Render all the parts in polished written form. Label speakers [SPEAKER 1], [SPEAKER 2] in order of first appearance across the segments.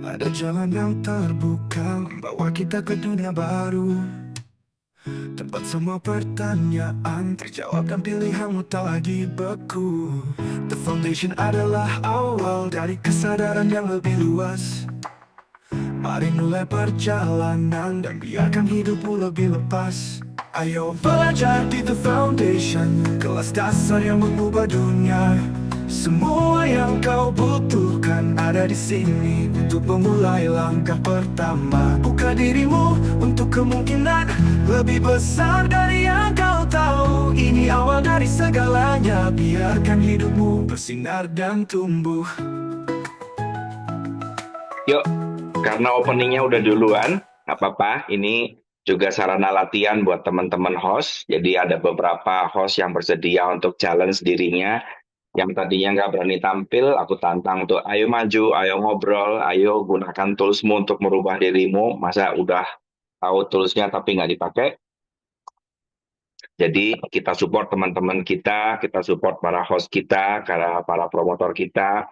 [SPEAKER 1] Ada jalan yang terbuka, bawa kita ke dunia baru. Tempat semua pertanyaan terjawab dan pilihanmu tak lagi beku. The Foundation adalah awal dari kesadaran yang lebih luas. Mari mulai perjalanan dan biarkan hidupmu lebih lepas. Ayo belajar di The Foundation, kelas dasar yang mengubah dunia. Semua yang kau butuhkan ada di sini untuk memulai langkah pertama. Buka dirimu untuk kemungkinan lebih besar dari yang kau tahu. Ini awal dari segalanya, biarkan hidupmu bersinar dan tumbuh.
[SPEAKER 2] Yuk, karena openingnya udah duluan, nggak apa-apa. Ini juga sarana latihan buat teman-teman host. Jadi ada beberapa host yang bersedia untuk challenge dirinya. Yang tadinya nggak berani tampil, aku tantang tuh, ayo maju, ayo ngobrol, ayo gunakan toolsmu untuk merubah dirimu. Masa udah tahu toolsnya tapi nggak dipakai? Jadi kita support teman-teman kita support para host kita, para promotor kita.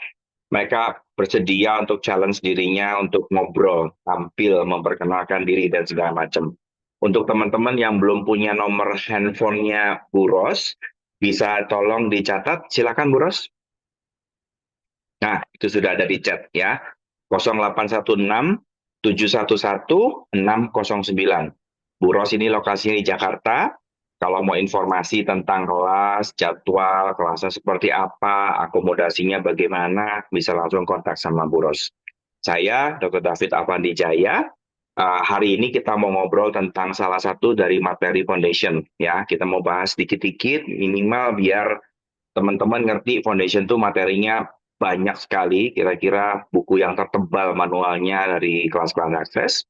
[SPEAKER 2] Mereka bersedia untuk challenge dirinya untuk ngobrol, tampil, memperkenalkan diri, dan segala macam. Untuk teman-teman yang belum punya nomor handphonenya Bu Ros, bisa tolong dicatat, silakan Bu Ros. Nah, itu sudah ada di chat ya. 0816 711 609. Bu Ros ini lokasinya di Jakarta. Kalau mau informasi tentang kelas, jadwal, kelasnya seperti apa, akomodasinya bagaimana, bisa langsung kontak sama Bu Ros. Saya, Dr. David Avandi Jaya. Hari ini kita mau ngobrol tentang salah satu dari materi foundation. Ya, kita mau bahas dikit-dikit, minimal biar teman-teman ngerti foundation itu materinya banyak sekali, kira-kira buku yang tertebal manualnya dari kelas-kelas akses.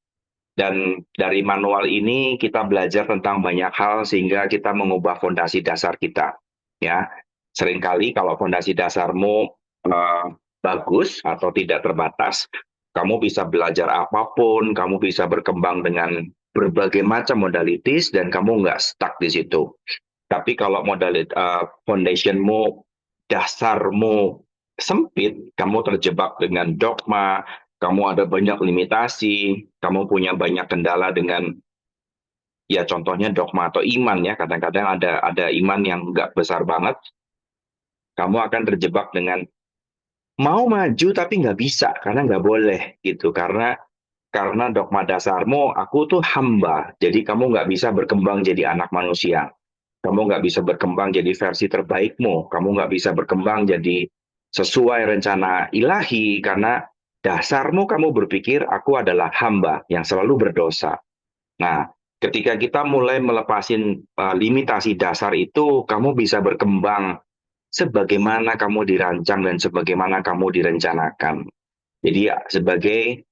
[SPEAKER 2] Dan dari manual ini kita belajar tentang banyak hal sehingga kita mengubah fondasi dasar kita. Ya, seringkali kalau fondasi dasarmu bagus atau tidak terbatas, kamu bisa belajar apapun, kamu bisa berkembang dengan berbagai macam modalities dan kamu nggak stuck di situ. Tapi kalau foundationmu, dasarmu sempit, kamu terjebak dengan dogma, kamu ada banyak limitasi, kamu punya banyak kendala dengan, ya contohnya dogma atau iman ya, kadang-kadang ada iman yang nggak besar banget, kamu akan terjebak dengan mau maju tapi nggak bisa, karena nggak boleh gitu, karena dogma dasarmu, aku tuh hamba, jadi kamu nggak bisa berkembang jadi anak manusia. Kamu nggak bisa berkembang jadi versi terbaikmu. Kamu nggak bisa berkembang jadi sesuai rencana ilahi karena dasarmu kamu berpikir aku adalah hamba yang selalu berdosa. Nah, ketika kita mulai melepasin limitasi dasar itu, kamu bisa berkembang sebagaimana kamu dirancang dan sebagaimana kamu direncanakan. Jadi sebagai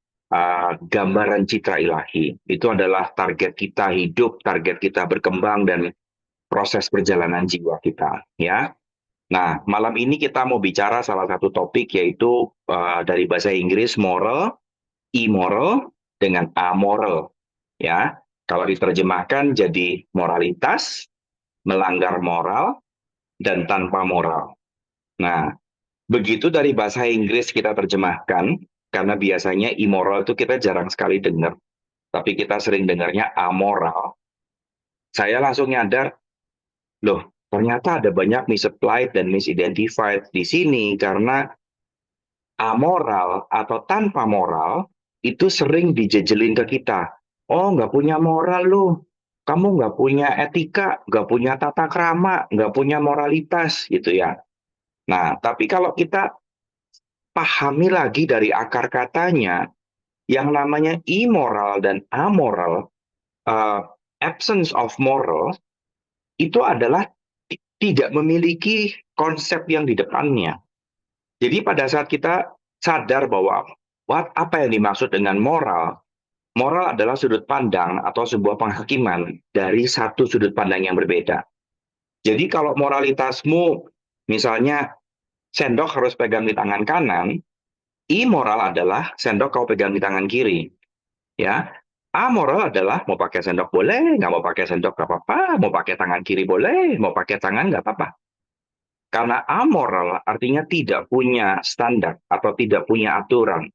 [SPEAKER 2] gambaran citra ilahi, itu adalah target kita hidup, target kita berkembang dan proses perjalanan jiwa kita, ya. Nah, malam ini kita mau bicara salah satu topik yaitu dari bahasa Inggris moral, immoral, dengan amoral, ya. Kalau diterjemahkan jadi moralitas, melanggar moral, dan tanpa moral. Nah, begitu dari bahasa Inggris kita terjemahkan, karena biasanya immoral itu kita jarang sekali dengar, tapi kita sering dengarnya amoral. Saya langsung nyadar, loh, ternyata ada banyak misapplied dan misidentified di sini karena amoral atau tanpa moral itu sering dijejelin ke kita. Oh, nggak punya moral lu. Kamu nggak punya etika, nggak punya tata krama, nggak punya moralitas gitu ya. Nah, tapi kalau kita pahami lagi dari akar katanya, yang namanya immoral dan amoral, uh, absence of moral, itu adalah tidak memiliki konsep yang di depannya. Jadi pada saat kita sadar bahwa apa yang dimaksud dengan moral, moral adalah sudut pandang atau sebuah penghakiman dari satu sudut pandang yang berbeda. Jadi kalau moralitasmu, misalnya sendok harus pegang di tangan kanan, immoral adalah sendok kau pegang di tangan kiri. Ya, amoral adalah mau pakai sendok boleh, nggak mau pakai sendok nggak apa-apa, mau pakai tangan kiri boleh, mau pakai tangan nggak apa-apa. Karena amoral artinya tidak punya standar atau tidak punya aturan.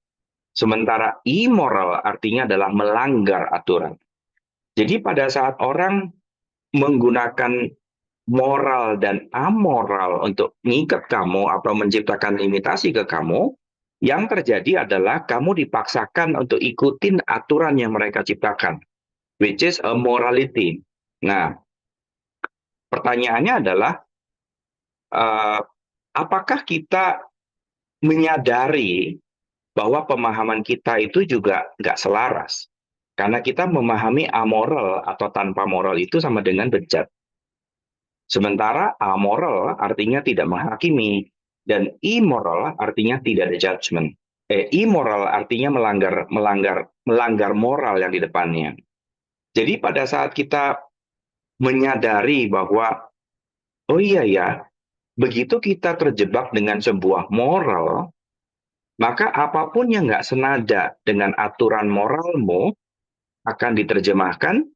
[SPEAKER 2] Sementara immoral artinya adalah melanggar aturan. Jadi pada saat orang menggunakan moral dan amoral untuk mengikat kamu atau menciptakan limitasi ke kamu, yang terjadi adalah kamu dipaksakan untuk ikutin aturan yang mereka ciptakan, which is a morality. Nah, pertanyaannya adalah, uh, apakah kita menyadari bahwa pemahaman kita itu juga nggak selaras? Karena kita memahami amoral atau tanpa moral itu sama dengan bejat. Sementara amoral artinya tidak menghakimi, dan immoral artinya tidak ada judgment. Immoral artinya melanggar moral yang di depannya. Jadi pada saat kita menyadari bahwa, oh iya ya, begitu kita terjebak dengan sebuah moral, maka apapun yang nggak senada dengan aturan moralmu akan diterjemahkan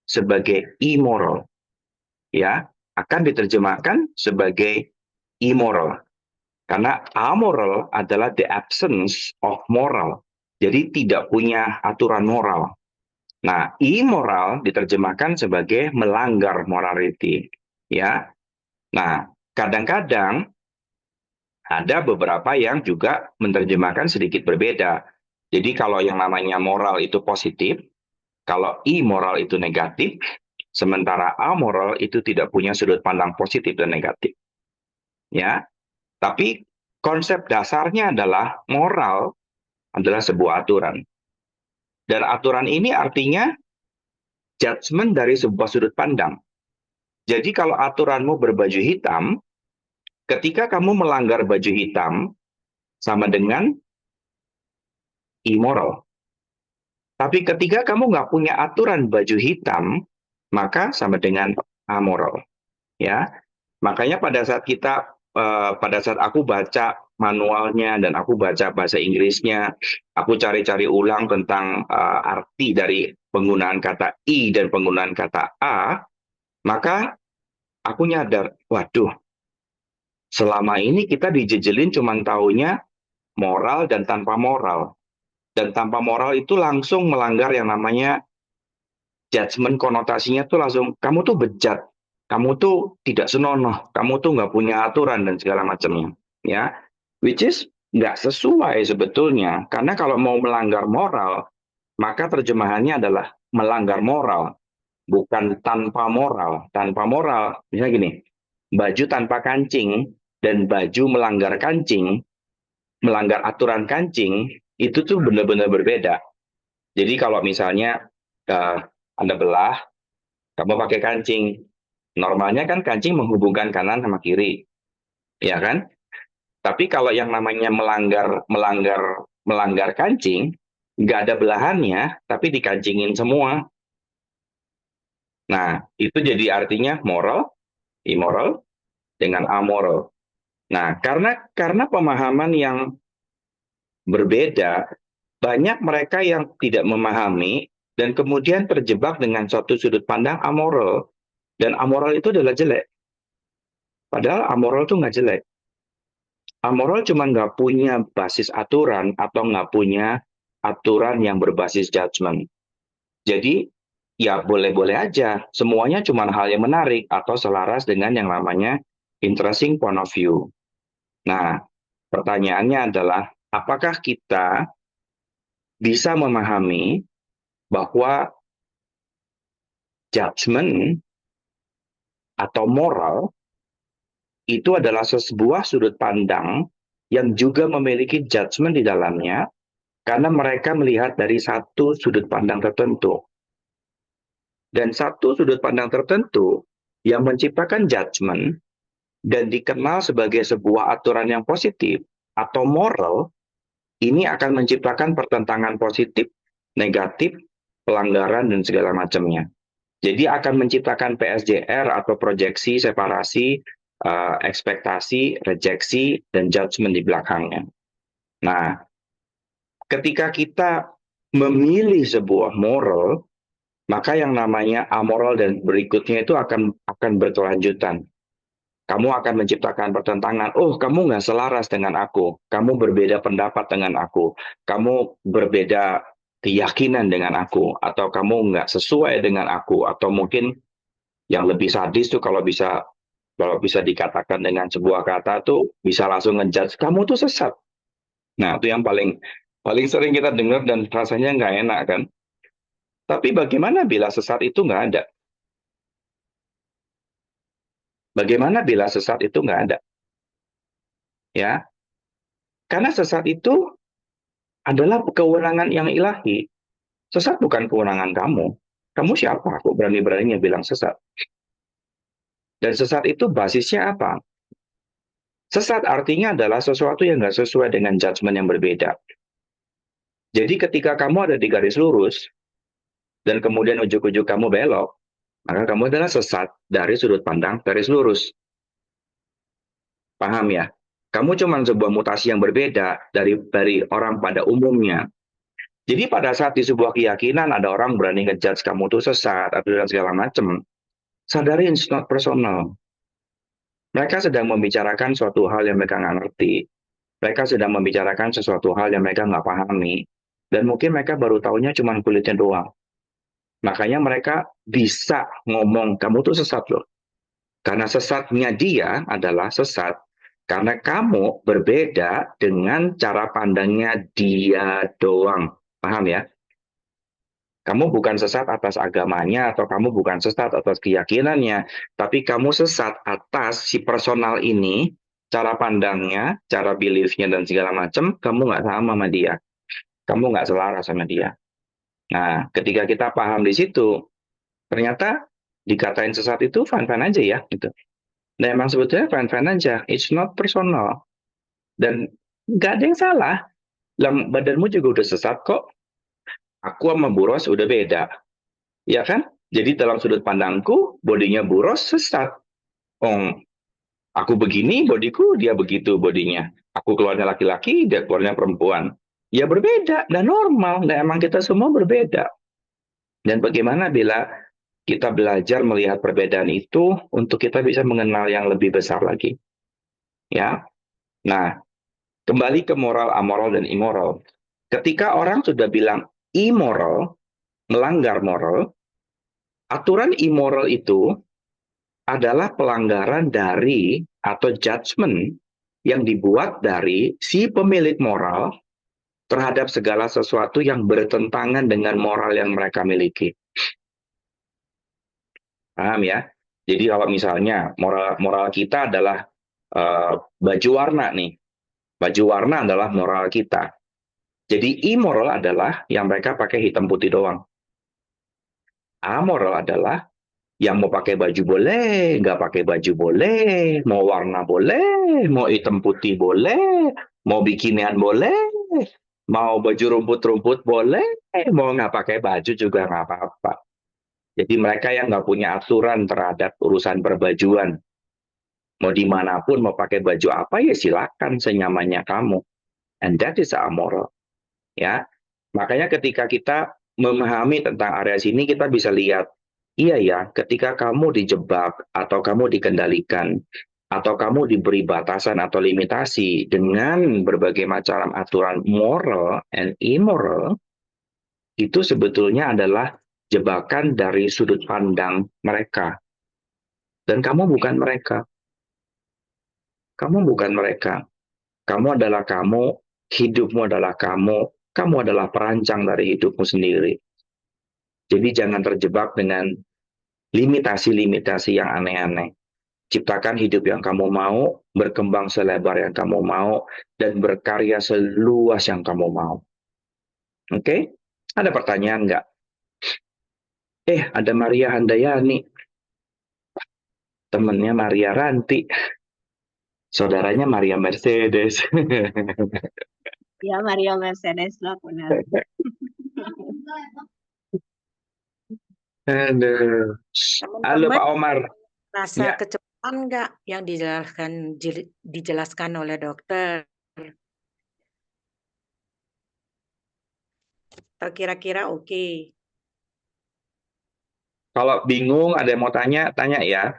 [SPEAKER 2] sebagai immoral. Ya, akan diterjemahkan sebagai immoral. Karena amoral adalah the absence of moral. Jadi tidak punya aturan moral. Nah, immoral diterjemahkan sebagai melanggar morality. Ya. Nah, kadang-kadang ada beberapa yang juga menerjemahkan sedikit berbeda. Jadi kalau yang namanya moral itu positif, kalau immoral itu negatif, sementara amoral itu tidak punya sudut pandang positif dan negatif. Ya, tapi konsep dasarnya adalah moral adalah sebuah aturan. Dan aturan ini artinya judgement dari sebuah sudut pandang. Jadi kalau aturanmu berbaju hitam, ketika kamu melanggar baju hitam, sama dengan immoral. Tapi ketika kamu nggak punya aturan baju hitam, maka sama dengan amoral. Ya, makanya pada saat aku baca manualnya dan aku baca bahasa Inggrisnya, aku cari-cari ulang tentang arti dari penggunaan kata I dan penggunaan kata A, maka aku nyadar, waduh, selama ini kita dijejelin cuma taunya moral dan tanpa moral. Dan tanpa moral itu langsung melanggar yang namanya judgement, konotasinya tuh langsung, kamu tuh bejat, kamu tuh tidak senonoh, kamu tuh nggak punya aturan dan segala macamnya. Ya, which is nggak sesuai sebetulnya. Karena kalau mau melanggar moral, maka terjemahannya adalah melanggar moral, bukan tanpa moral. Tanpa moral, misalnya gini, baju tanpa kancing dan baju melanggar kancing, melanggar aturan kancing, itu tuh benar-benar berbeda. Jadi kalau misalnya Anda belah, kamu pakai kancing. Normalnya kan kancing menghubungkan kanan sama kiri, ya kan? Tapi kalau yang namanya melanggar kancing, nggak ada belahannya, tapi dikancingin semua. Nah, itu jadi artinya moral, immoral, dengan amoral. Nah, karena pemahaman yang berbeda, banyak mereka yang tidak memahami dan kemudian terjebak dengan suatu sudut pandang amoral, dan amoral itu adalah jelek. Padahal amoral itu nggak jelek. Amoral cuma nggak punya basis aturan atau nggak punya aturan yang berbasis judgment. Jadi ya boleh-boleh aja, semuanya cuma hal yang menarik atau selaras dengan yang namanya interesting point of view. Nah, pertanyaannya adalah, apakah kita bisa memahami bahwa judgment atau moral itu adalah sebuah sudut pandang yang juga memiliki judgment di dalamnya, karena mereka melihat dari satu sudut pandang tertentu. Dan satu sudut pandang tertentu yang menciptakan judgment dan dikenal sebagai sebuah aturan yang positif atau moral, ini akan menciptakan pertentangan positif, negatif, pelanggaran, dan segala macamnya. Jadi akan menciptakan PSJR atau proyeksi, separasi, ekspektasi, rejeksi, dan judgment di belakangnya. Nah, ketika kita memilih sebuah moral, maka yang namanya amoral dan berikutnya itu akan berkelanjutan. Kamu akan menciptakan pertentangan. Oh, kamu nggak selaras dengan aku. Kamu berbeda pendapat dengan aku. Kamu berbeda keyakinan dengan aku. Atau kamu nggak sesuai dengan aku. Atau mungkin yang lebih sadis tuh kalau bisa dikatakan dengan sebuah kata tuh bisa langsung ngejudge kamu tuh sesat. Nah, itu yang paling paling sering kita dengar dan rasanya nggak enak kan. Tapi bagaimana bila sesat itu nggak ada? Bagaimana bila sesat itu nggak ada? Ya, karena sesat itu adalah kewenangan yang ilahi. Sesat bukan kewenangan kamu. Kamu siapa? Aku berani-beraninya bilang sesat. Dan sesat itu basisnya apa? Sesat artinya adalah sesuatu yang nggak sesuai dengan judgement yang berbeda. Jadi ketika kamu ada di garis lurus, dan kemudian ujuk-ujuk kamu belok, maka kamu adalah sesat dari sudut pandang garis lurus. Paham ya? Kamu cuma sebuah mutasi yang berbeda dari orang pada umumnya. Jadi pada saat di sebuah keyakinan ada orang berani ngejudge kamu tuh sesat atau dan segala macam, sadari it's not personal. Mereka sedang membicarakan suatu hal yang mereka nggak ngerti. Mereka sedang membicarakan sesuatu hal yang mereka nggak pahami. Dan mungkin mereka baru tahunya cuma kulitnya doang. Makanya mereka bisa ngomong, kamu tuh sesat loh. Karena sesatnya dia adalah sesat. Karena kamu berbeda dengan cara pandangnya dia doang. Paham ya? Kamu bukan sesat atas agamanya atau kamu bukan sesat atas keyakinannya, tapi kamu sesat atas si personal ini, cara pandangnya, cara beliefnya dan segala macam, kamu nggak sama sama dia, kamu nggak selaras sama dia. Nah, ketika kita paham di situ, ternyata dikatain sesat itu fine-fine aja ya, gitu. Nah, emang sebetulnya fine-fine aja, it's not personal dan nggak ada yang salah. Dalam badanmu juga udah sesat kok. Aku sama Buros udah beda. Ya kan? Jadi dalam sudut pandangku, bodinya Buros sesat. Oh, aku begini, bodiku, dia begitu bodinya. Aku keluarnya laki-laki, dia keluarnya perempuan. Ya berbeda, dan normal. Dan emang kita semua berbeda. Dan bagaimana bila kita belajar melihat perbedaan itu untuk kita bisa mengenal yang lebih besar lagi. Ya, nah kembali ke moral, amoral, dan immoral. Ketika orang sudah bilang immoral, melanggar moral, aturan immoral itu adalah pelanggaran dari atau judgement yang dibuat dari si pemilik moral terhadap segala sesuatu yang bertentangan dengan moral yang mereka miliki. Paham ya? Jadi kalau misalnya moral kita adalah baju warna nih. Baju warna adalah moral kita. Jadi immoral adalah yang mereka pakai hitam putih doang. Amoral adalah yang mau pakai baju boleh, nggak pakai baju boleh, mau warna boleh, mau hitam putih boleh, mau bikinian boleh, mau baju rumput-rumput boleh, mau nggak pakai baju juga nggak apa-apa. Jadi mereka yang nggak punya aturan terhadap urusan perbajuan, mau dimanapun mau pakai baju apa ya silakan senyamannya kamu. And that is amoral. Ya, makanya ketika kita memahami tentang area sini kita bisa lihat, iya ya, ketika kamu dijebak atau kamu dikendalikan atau kamu diberi batasan atau limitasi dengan berbagai macam aturan moral and immoral, itu sebetulnya adalah jebakan dari sudut pandang mereka. Dan kamu bukan mereka. Kamu bukan mereka. Kamu adalah kamu, hidupmu adalah kamu adalah perancang dari hidupmu sendiri. Jadi jangan terjebak dengan limitasi-limitasi yang aneh-aneh. Ciptakan hidup yang kamu mau, berkembang selebar yang kamu mau, dan berkarya seluas yang kamu mau. Oke? Ada pertanyaan nggak? Ada Maria Handayani. Temennya Maria Ranti. Saudaranya Maria Mercedes.
[SPEAKER 3] Ya, Maria Mercedes lah benar.
[SPEAKER 2] Aduh. Halo
[SPEAKER 4] Teman-teman
[SPEAKER 2] Pak Omar.
[SPEAKER 4] rasa
[SPEAKER 2] Ya,
[SPEAKER 4] kecepatan nggak yang dijelaskan oleh dokter? Atau kira-kira oke?
[SPEAKER 2] kalau bingung ada yang mau tanya, tanya ya.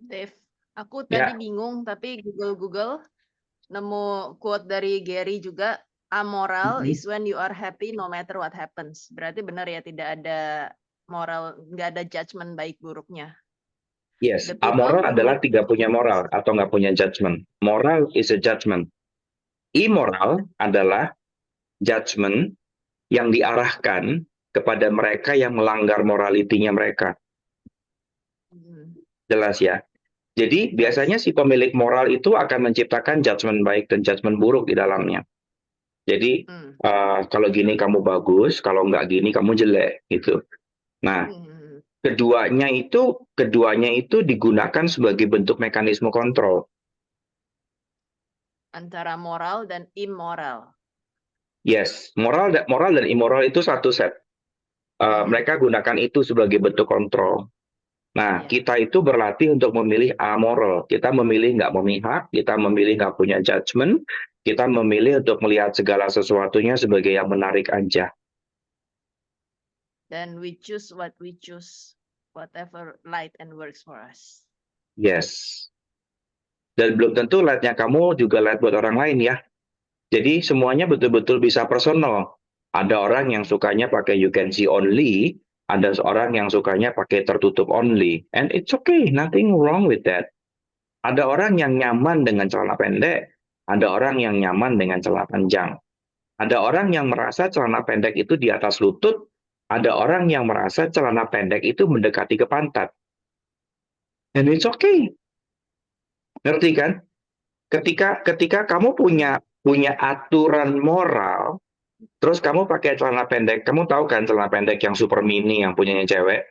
[SPEAKER 5] Dave, aku
[SPEAKER 2] Ya,
[SPEAKER 5] tadi bingung tapi Google nemu quote dari Gary juga, amoral
[SPEAKER 2] Mhm.
[SPEAKER 5] is when you are happy no matter what happens. Berarti benar ya, tidak ada moral, nggak ada judgment baik buruknya.
[SPEAKER 2] Yes,
[SPEAKER 5] The people
[SPEAKER 2] amoral
[SPEAKER 5] who
[SPEAKER 2] adalah
[SPEAKER 5] make
[SPEAKER 2] tidak punya moral atau nggak punya judgment. Moral is a judgment. Immoral adalah judgment yang diarahkan kepada mereka yang melanggar moralitinya mereka.
[SPEAKER 5] Hmm,
[SPEAKER 2] Jelas ya? Jadi
[SPEAKER 5] yes.
[SPEAKER 2] biasanya si pemilik moral itu akan menciptakan judgment baik dan judgment buruk di dalamnya. Jadi
[SPEAKER 5] Hmm.
[SPEAKER 2] kalau gini kamu bagus, kalau nggak gini kamu jelek gitu. Nah,
[SPEAKER 5] Hmm.
[SPEAKER 2] keduanya itu digunakan sebagai bentuk mekanisme kontrol.
[SPEAKER 5] Antara moral dan immoral.
[SPEAKER 2] Yes, moral dan immoral itu satu set. Mereka gunakan itu sebagai bentuk kontrol. Nah,
[SPEAKER 5] Iya.
[SPEAKER 2] kita itu berlatih untuk memilih amoral. Kita memilih nggak memihak, kita memilih nggak punya judgment, kita memilih untuk melihat segala sesuatunya sebagai yang menarik aja.
[SPEAKER 5] Dan we choose what we choose, whatever light and works for us.
[SPEAKER 2] Yes. Dan belum tentu light-nya kamu juga light buat orang lain ya. Jadi semuanya betul-betul bisa personal. Ada orang yang sukanya pakai you can see only, ada seorang yang sukanya pakai tertutup only. And it's okay, nothing wrong with that. Ada orang yang nyaman dengan celana pendek, ada orang yang nyaman dengan celana panjang. Ada orang yang merasa celana pendek itu di atas lutut, ada orang yang merasa celana pendek itu mendekati ke pantat. And it's okay. Ngerti kan? Ketika kamu punya aturan moral, terus kamu pakai celana pendek, kamu tahu kan celana pendek yang super mini yang punyanya cewek?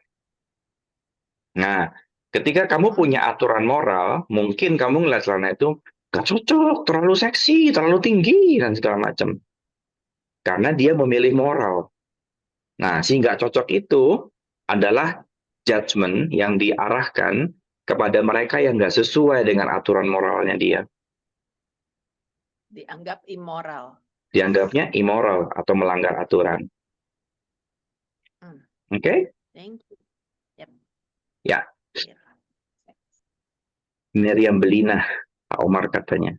[SPEAKER 2] Nah, ketika kamu punya aturan moral, mungkin kamu ngeliat celana itu gak cocok, terlalu seksi, terlalu tinggi, dan segala macam. Karena dia memilih moral. Nah, si gak cocok itu adalah judgment yang diarahkan kepada mereka yang gak sesuai dengan aturan moralnya dia.
[SPEAKER 5] Dianggap immoral.
[SPEAKER 2] Dianggapnya immoral atau melanggar aturan. Oke? Okay?
[SPEAKER 5] Thank you. Yep.
[SPEAKER 2] Ya. Meriam Belina, Pak Omar katanya.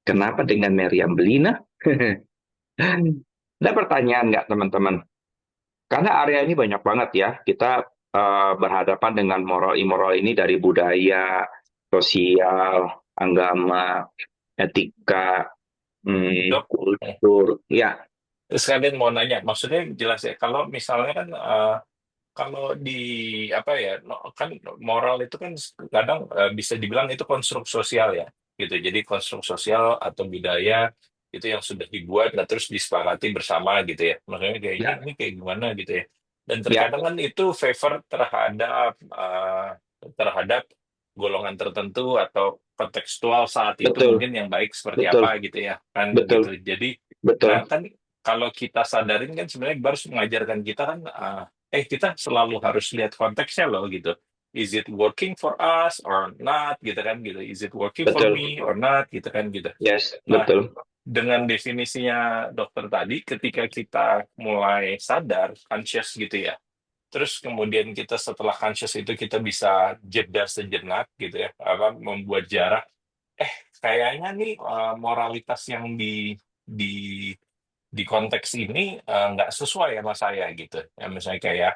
[SPEAKER 2] Kenapa dengan Meriam Belina? Ada pertanyaan nggak teman-teman? Karena area ini banyak banget ya. Kita berhadapan dengan moral-immoral ini dari budaya, sosial, agama, etika,
[SPEAKER 6] Dok,
[SPEAKER 2] kultur. Ya,
[SPEAKER 6] sekalian mau nanya, maksudnya jelas ya, kalau misalnya kan kalau di apa ya, kan moral itu kan kadang bisa dibilang itu konstruk sosial ya, gitu. Jadi konstruk sosial atau budaya itu yang sudah dibuat, nah terus disepakati bersama gitu ya. Makanya kayak
[SPEAKER 2] ya,
[SPEAKER 6] ini kayak gimana gitu ya. Dan
[SPEAKER 2] ya,
[SPEAKER 6] terkadang kan itu favor terhadap golongan tertentu atau kontekstual saat itu
[SPEAKER 2] betul,
[SPEAKER 6] mungkin yang baik seperti
[SPEAKER 2] betul,
[SPEAKER 6] apa gitu ya kan gitu.
[SPEAKER 2] betul,
[SPEAKER 6] Jadi
[SPEAKER 2] betul.
[SPEAKER 6] nah kan kalau kita sadarin kan sebenarnya harus mengajarkan kita kan kita selalu harus lihat konteksnya loh gitu. Is it working for us or not gitu kan gitu. Is it working for
[SPEAKER 2] Betul.
[SPEAKER 6] me or not gitu kan gitu.
[SPEAKER 2] Yes,
[SPEAKER 6] Nah,
[SPEAKER 2] betul.
[SPEAKER 6] dengan definisinya dokter tadi ketika kita mulai sadar conscious gitu ya. Terus kemudian kita setelah conscious itu kita bisa jeda sejenak gitu ya, membuat jarak. Kayaknya nih moralitas yang di konteks ini nggak sesuai sama saya gitu. Ya, misalnya kayak,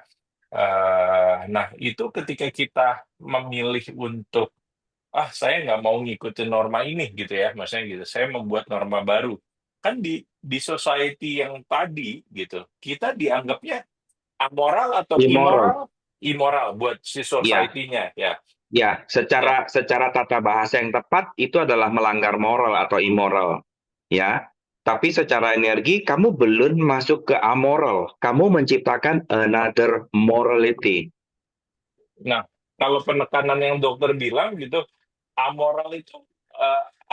[SPEAKER 6] nah itu ketika kita memilih untuk saya nggak mau ngikutin norma ini gitu ya, maksudnya gitu. Saya membuat norma baru. Kan di society yang tadi gitu, kita dianggapnya amoral atau
[SPEAKER 2] Immoral.
[SPEAKER 6] immoral? Immoral buat si
[SPEAKER 2] Ya,
[SPEAKER 6] society-nya ya.
[SPEAKER 2] ya. Secara tata bahasa yang tepat itu adalah melanggar moral atau immoral. Ya. Tapi secara energi kamu belum masuk ke amoral. Kamu menciptakan another morality.
[SPEAKER 6] Nah, kalau penekanan yang dokter bilang gitu, amoral itu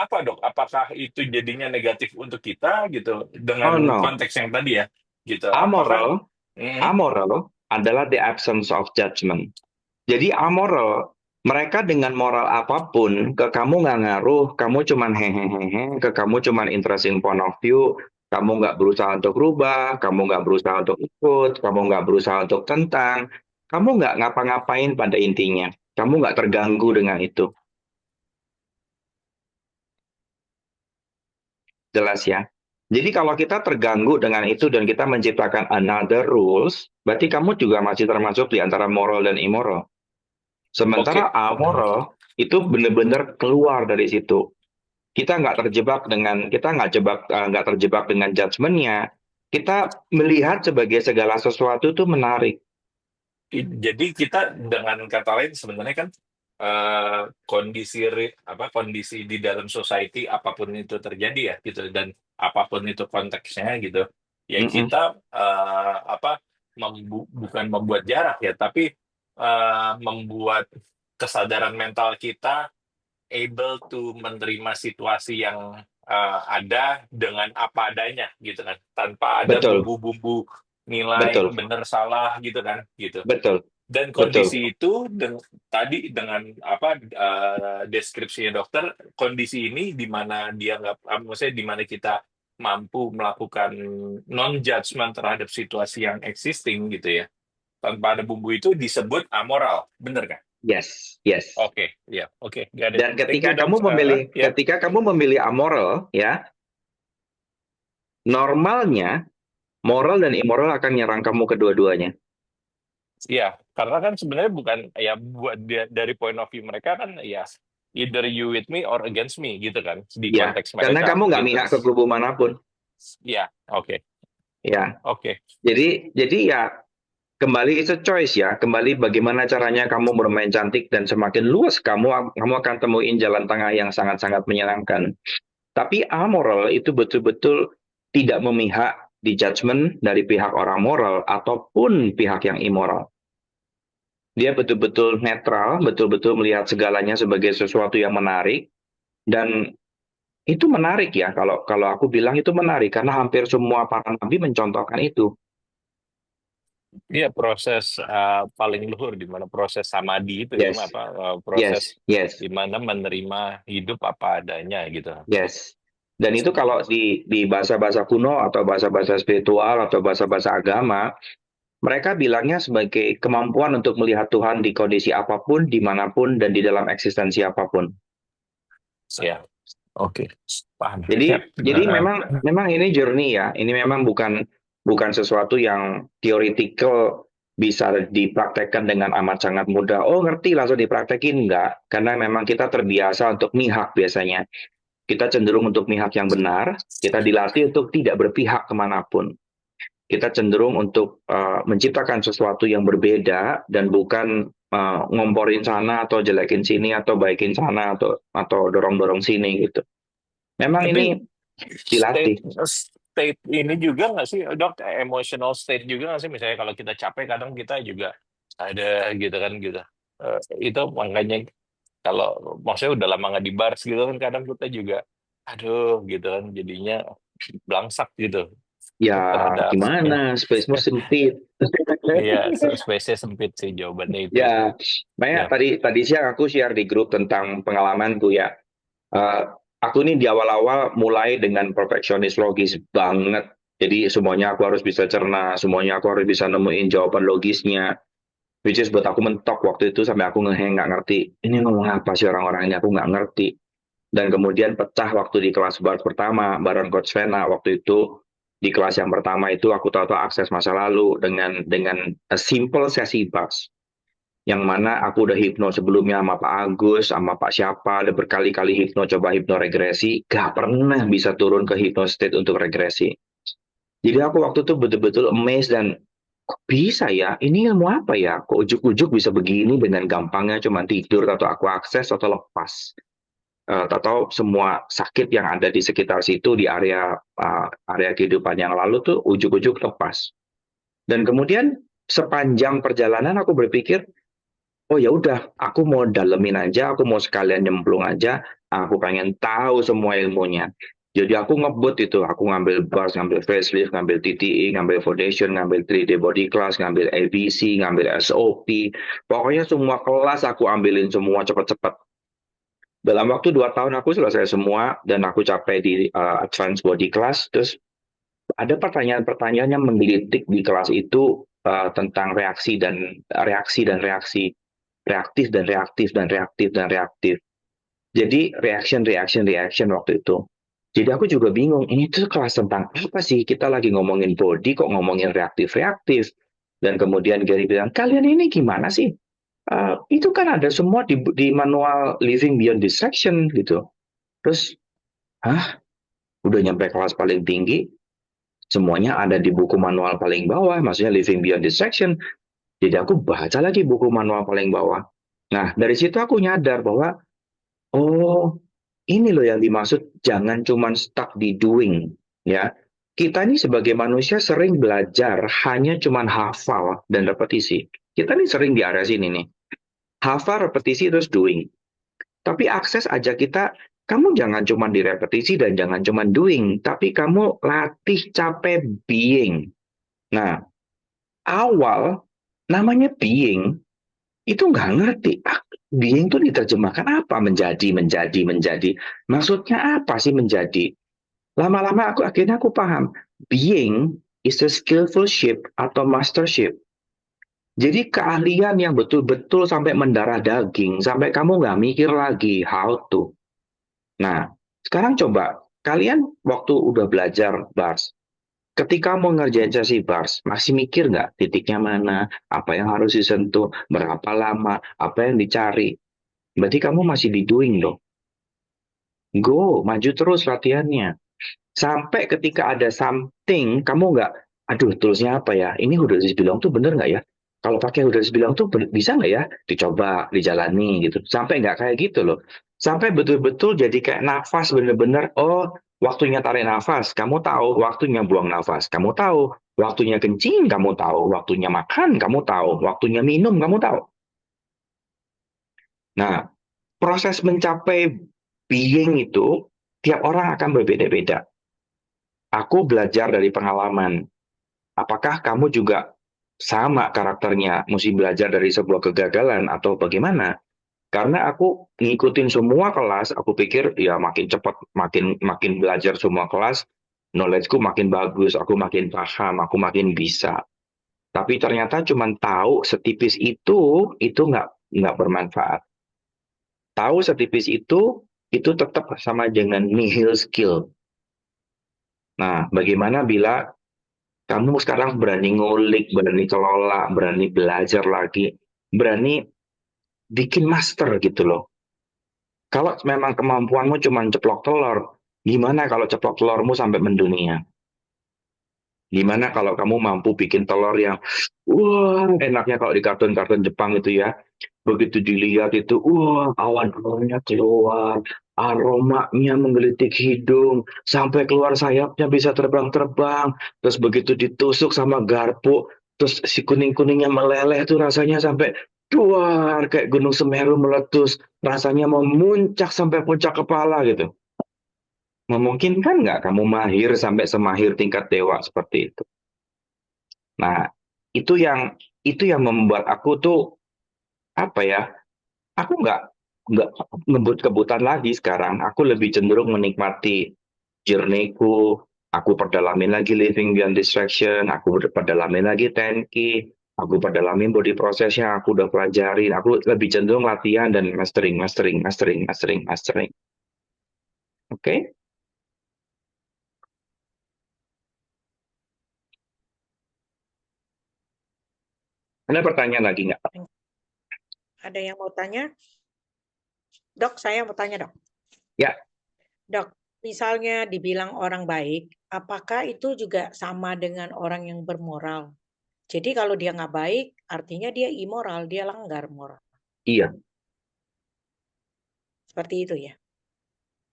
[SPEAKER 6] apa dok? Apakah itu jadinya negatif untuk kita gitu
[SPEAKER 2] Oh
[SPEAKER 6] dengan
[SPEAKER 2] no.
[SPEAKER 6] konteks yang tadi ya? Gitu. Apakah
[SPEAKER 2] Amoral adalah the absence of judgment. Jadi amoral, mereka dengan moral apapun ke kamu nggak ngaruh, kamu cuman hehehe, ke kamu cuman interesting point of view, kamu nggak berusaha untuk rubah, kamu nggak berusaha untuk ikut, kamu nggak berusaha untuk tentang, kamu nggak ngapa-ngapain pada intinya. Kamu nggak terganggu dengan itu. Jelas ya? Jadi kalau kita terganggu dengan itu dan kita menciptakan another rules, berarti kamu juga masih termasuk di antara moral dan immoral. Sementara
[SPEAKER 6] Oke.
[SPEAKER 2] amoral itu benar-benar keluar dari situ. Kita nggak terjebak dengan judgment-nya. Kita melihat sebagai segala sesuatu itu menarik.
[SPEAKER 6] Jadi kita dengan kata lain sebenarnya kan kondisi di dalam society apapun itu terjadi ya gitu, dan apapun itu konteksnya gitu ya,
[SPEAKER 2] Mm-mm.
[SPEAKER 6] kita bukan membuat jarak ya, tapi membuat kesadaran mental kita able to menerima situasi yang ada dengan apa adanya gitu kan, tanpa ada
[SPEAKER 2] Betul,
[SPEAKER 6] bumbu-bumbu nilai
[SPEAKER 2] betul,
[SPEAKER 6] benar salah gitu kan gitu.
[SPEAKER 2] betul,
[SPEAKER 6] Dan
[SPEAKER 2] betul.
[SPEAKER 6] kondisi itu tadi dengan deskripsinya dokter, kondisi ini di mana dia nggak, maksudnya di mana kita mampu melakukan non judgment terhadap situasi yang existing gitu ya, tanpa ada bumbu, itu disebut amoral, bener kan?
[SPEAKER 2] Yes, yes.
[SPEAKER 6] Oke, ya, oke, got it.
[SPEAKER 2] Dan
[SPEAKER 6] Thank you dok. Ya,
[SPEAKER 2] ketika kamu memilih amoral, ya, normalnya moral dan immoral akan nyerang kamu kedua-duanya.
[SPEAKER 6] ya, karena kan sebenarnya bukan ya, buat dari point of view mereka kan ya either you with me or against me gitu kan di
[SPEAKER 2] Ya,
[SPEAKER 6] konteks
[SPEAKER 2] karena
[SPEAKER 6] mereka
[SPEAKER 2] kamu nggak
[SPEAKER 6] gitu.
[SPEAKER 2] mihak ke kubu manapun.
[SPEAKER 6] Ya, oke.
[SPEAKER 2] Ya,
[SPEAKER 6] Oke.
[SPEAKER 2] jadi ya kembali it's a choice ya. Kembali bagaimana caranya kamu bermain cantik dan semakin luas kamu akan temuin jalan tengah yang sangat-sangat menyenangkan. Tapi amoral itu betul-betul tidak memihak di judgment dari pihak orang moral ataupun pihak yang immoral. Dia betul-betul netral, betul-betul melihat segalanya sebagai sesuatu yang menarik, dan itu menarik ya. Kalau aku bilang itu menarik karena hampir semua para nabi mencontohkan itu.
[SPEAKER 6] Iya, proses paling luhur di mana proses samadhi itu ya,
[SPEAKER 2] Yes, yes,
[SPEAKER 6] proses
[SPEAKER 2] yes,
[SPEAKER 6] di mana menerima hidup apa adanya gitu.
[SPEAKER 2] yes. Dan itu kalau di bahasa-bahasa kuno atau bahasa-bahasa spiritual atau bahasa-bahasa agama, mereka bilangnya sebagai kemampuan untuk melihat Tuhan di kondisi apapun, dimanapun, dan di dalam eksistensi apapun.
[SPEAKER 6] Ya, oke, paham.
[SPEAKER 2] Jadi,
[SPEAKER 6] Yap.
[SPEAKER 2] jadi memang ini journey ya. Ini memang bukan sesuatu yang theoretical bisa dipraktekkan dengan amat sangat mudah. Oh, ngerti langsung dipraktekin, enggak. Karena memang kita terbiasa untuk mihak biasanya. Kita cenderung untuk mihak yang benar. Kita dilatih untuk tidak berpihak kemanapun. Kita cenderung untuk menciptakan sesuatu yang berbeda dan bukan ngomporin sana atau jelekin sini atau baikin sana atau dorong-dorong sini gitu. Memang
[SPEAKER 6] Tapi
[SPEAKER 2] ini dilatih.
[SPEAKER 6] state ini juga nggak sih dok, emotional state juga nggak sih, misalnya kalau kita capek kadang kita juga ada gitu kan gitu. Itu makanya kalau maksudnya udah lama nggak di bars gitu kan, kadang kita juga aduh gitu kan, jadinya belangsak gitu
[SPEAKER 2] Ya
[SPEAKER 6] terhadap ya.
[SPEAKER 2] gimana, space-mu sempit.
[SPEAKER 6] Iya, space-nya sempit sih jawabannya itu.
[SPEAKER 2] Ya, makanya
[SPEAKER 6] Ya.
[SPEAKER 2] tadi siang aku share di grup tentang pengalamanku ya. Aku ini di awal-awal mulai dengan perfeksionis logis banget. Jadi semuanya aku harus bisa cerna, semuanya aku harus bisa nemuin jawaban logisnya. Which is buat aku mentok waktu itu sampai aku ngeheng nggak ngerti. Ini ngomong apa sih orang-orang ini, aku nggak ngerti. Dan kemudian pecah waktu di kelas bar pertama bareng Coach Vena. Waktu itu di kelas yang pertama itu aku tahu-tahu akses masa lalu dengan a simple sesi bars. Yang mana aku udah hipno sebelumnya sama Pak Agus, sama Pak siapa, udah berkali-kali hipno, coba hipno regresi, gak pernah bisa turun ke hipno state untuk regresi. Jadi aku waktu itu betul-betul amazed dan kok bisa ya, ini ilmu apa ya, kok ujuk-ujuk bisa begini dengan gampangnya cuma tidur atau aku akses atau lepas. Atau semua sakit yang ada di sekitar situ di area kehidupan yang lalu tuh ujuk-ujuk lepas. Dan kemudian sepanjang perjalanan aku berpikir, oh ya udah, aku mau dalemin aja, aku mau sekalian nyemplung aja, aku pengen tahu semua ilmunya. Jadi aku ngebut itu, aku ngambil bars, ngambil facelift, ngambil TTE, ngambil foundation, ngambil 3D body class, ngambil ABC, ngambil SOP. Pokoknya semua kelas aku ambilin semua cepet-cepet. Dalam waktu 2 tahun aku selesai semua dan aku capai di advanced body class. Terus ada pertanyaan-pertanyaan yang menggelitik di kelas itu tentang reaksi dan reaksi. reaktif dan reaktif dan reaktif dan reaktif. Jadi reaction waktu itu. Jadi aku juga bingung, ini tuh kelas tentang apa sih? Kita lagi ngomongin body, kok ngomongin reaktif. Dan kemudian Gary bilang, kalian ini gimana sih? Itu kan ada semua di manual Living Beyond Distraction gitu. Terus, udah nyampe kelas paling tinggi, semuanya ada di buku manual paling bawah, maksudnya Living Beyond Distraction. Jadi aku baca lagi buku manual paling bawah. Nah, dari situ aku nyadar bahwa, oh, ini loh yang dimaksud jangan cuma stuck di doing, ya. Kita ini sebagai manusia sering belajar hanya cuma hafal dan repetisi. Kita ini sering di area sini nih. Hafal, repetisi, terus doing. Tapi akses aja kita, kamu jangan cuma di repetisi dan jangan cuma doing, tapi kamu latih capek being. Nah, awal namanya being itu nggak ngerti. Being itu diterjemahkan apa? Menjadi. Maksudnya apa sih menjadi? Lama-lama akhirnya aku paham. Being is a skillful ship atau mastership. Jadi keahlian yang betul-betul sampai mendarah daging, sampai kamu nggak mikir lagi how to. Nah, sekarang coba, kalian waktu udah belajar bars, ketika mau ngerjain sesi bars, masih mikir nggak titiknya mana, apa yang harus disentuh, berapa lama, apa yang dicari. Berarti kamu masih di doing dong. Go, maju terus latihannya. Sampai ketika ada something, kamu nggak, aduh toolsnya apa ya, ini Who Does This Belong tuh bener nggak ya? Kalau pakai Who Does This Belong tuh bisa nggak ya? Dicoba, dijalani gitu. Sampai nggak kayak gitu loh. Sampai betul-betul jadi kayak nafas bener-bener, oh waktunya tarik nafas, kamu tahu. Waktunya buang nafas, kamu tahu. Waktunya kencing, kamu tahu. Waktunya makan, kamu tahu. Waktunya minum, kamu tahu. Nah, proses mencapai being itu, tiap orang akan berbeda-beda. Aku belajar dari pengalaman. Apakah kamu juga sama karakternya, mesti belajar dari sebuah kegagalan atau bagaimana? Karena aku ngikutin semua kelas, aku pikir ya makin cepat, makin belajar semua kelas, knowledge-ku makin bagus, aku makin paham, aku makin bisa. Tapi ternyata cuma tahu setipis itu nggak bermanfaat. Tahu setipis itu tetap sama dengan nihil skill. Nah, bagaimana bila kamu sekarang berani ngulik, berani kelola, berani belajar lagi, berani bikin master gitu loh. Kalau memang kemampuanmu cuma ceplok telur, gimana kalau ceplok telurmu sampai mendunia? Gimana kalau kamu mampu bikin telur yang, wah enaknya kalau di kartun-kartun Jepang itu ya, begitu dilihat itu, wah awan-awannya keluar, aromanya menggelitik hidung, sampai keluar sayapnya bisa terbang-terbang, terus begitu ditusuk sama garpu, terus si kuning-kuningnya meleleh tuh rasanya sampai duar kayak Gunung Semeru meletus, rasanya memuncak sampai puncak kepala gitu. Memungkinkan nggak kamu mahir sampai semahir tingkat dewa seperti itu? Nah, itu yang membuat aku tuh apa ya? Aku nggak ngebut-kebutan lagi sekarang. Aku lebih cenderung menikmati journey-ku. Aku perdalamin lagi Living Beyond Distraction. Aku perdalamin lagi 10K. Aku perdalamin body process-nya. Aku udah pelajarin. Aku lebih cenderung latihan dan mastering. Oke? Ada pertanyaan lagi nggak?
[SPEAKER 4] Ada yang mau tanya? Dok, saya mau tanya, Dok.
[SPEAKER 2] Ya.
[SPEAKER 4] Dok, misalnya dibilang orang baik, apakah itu juga sama dengan orang yang bermoral? Jadi kalau dia nggak baik, artinya dia immoral, dia langgar moral.
[SPEAKER 2] Iya.
[SPEAKER 4] Seperti itu ya?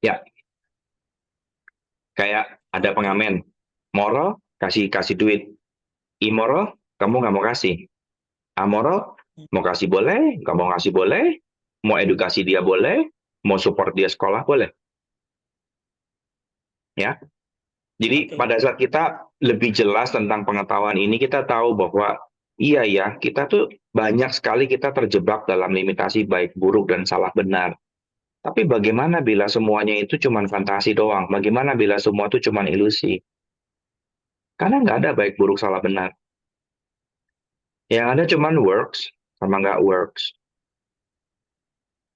[SPEAKER 2] Ya. Kayak ada pengamen. Moral, kasih duit. Immoral, kamu nggak mau kasih. Amoral, mau kasih boleh, nggak mau ngasih boleh, mau edukasi dia boleh, mau support dia sekolah boleh. Ya. Jadi
[SPEAKER 4] Oke.
[SPEAKER 2] pada saat kita lebih jelas tentang pengetahuan ini, kita tahu bahwa iya ya, kita tuh banyak sekali kita terjebak dalam limitasi baik buruk dan salah benar. Tapi bagaimana bila semuanya itu cuma fantasi doang? Bagaimana bila semua itu cuma ilusi? Karena nggak ada baik buruk salah benar. Yang ada cuma works sama nggak works.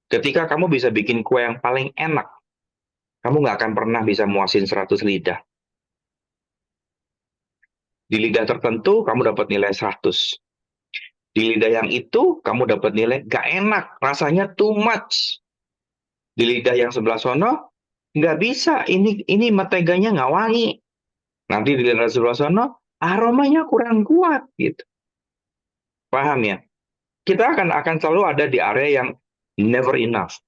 [SPEAKER 2] Ketika kamu bisa bikin kue yang paling enak, kamu nggak akan pernah bisa muasin 100 lidah. Di lidah tertentu, kamu dapat nilai 100. Di lidah yang itu, kamu dapat nilai nggak enak, rasanya too much. Di lidah yang sebelah sono, nggak bisa, ini menteganya nggak wangi. Nanti di lidah sebelah sono, aromanya kurang kuat, gitu. Paham ya? Kita akan selalu ada di area yang never enough.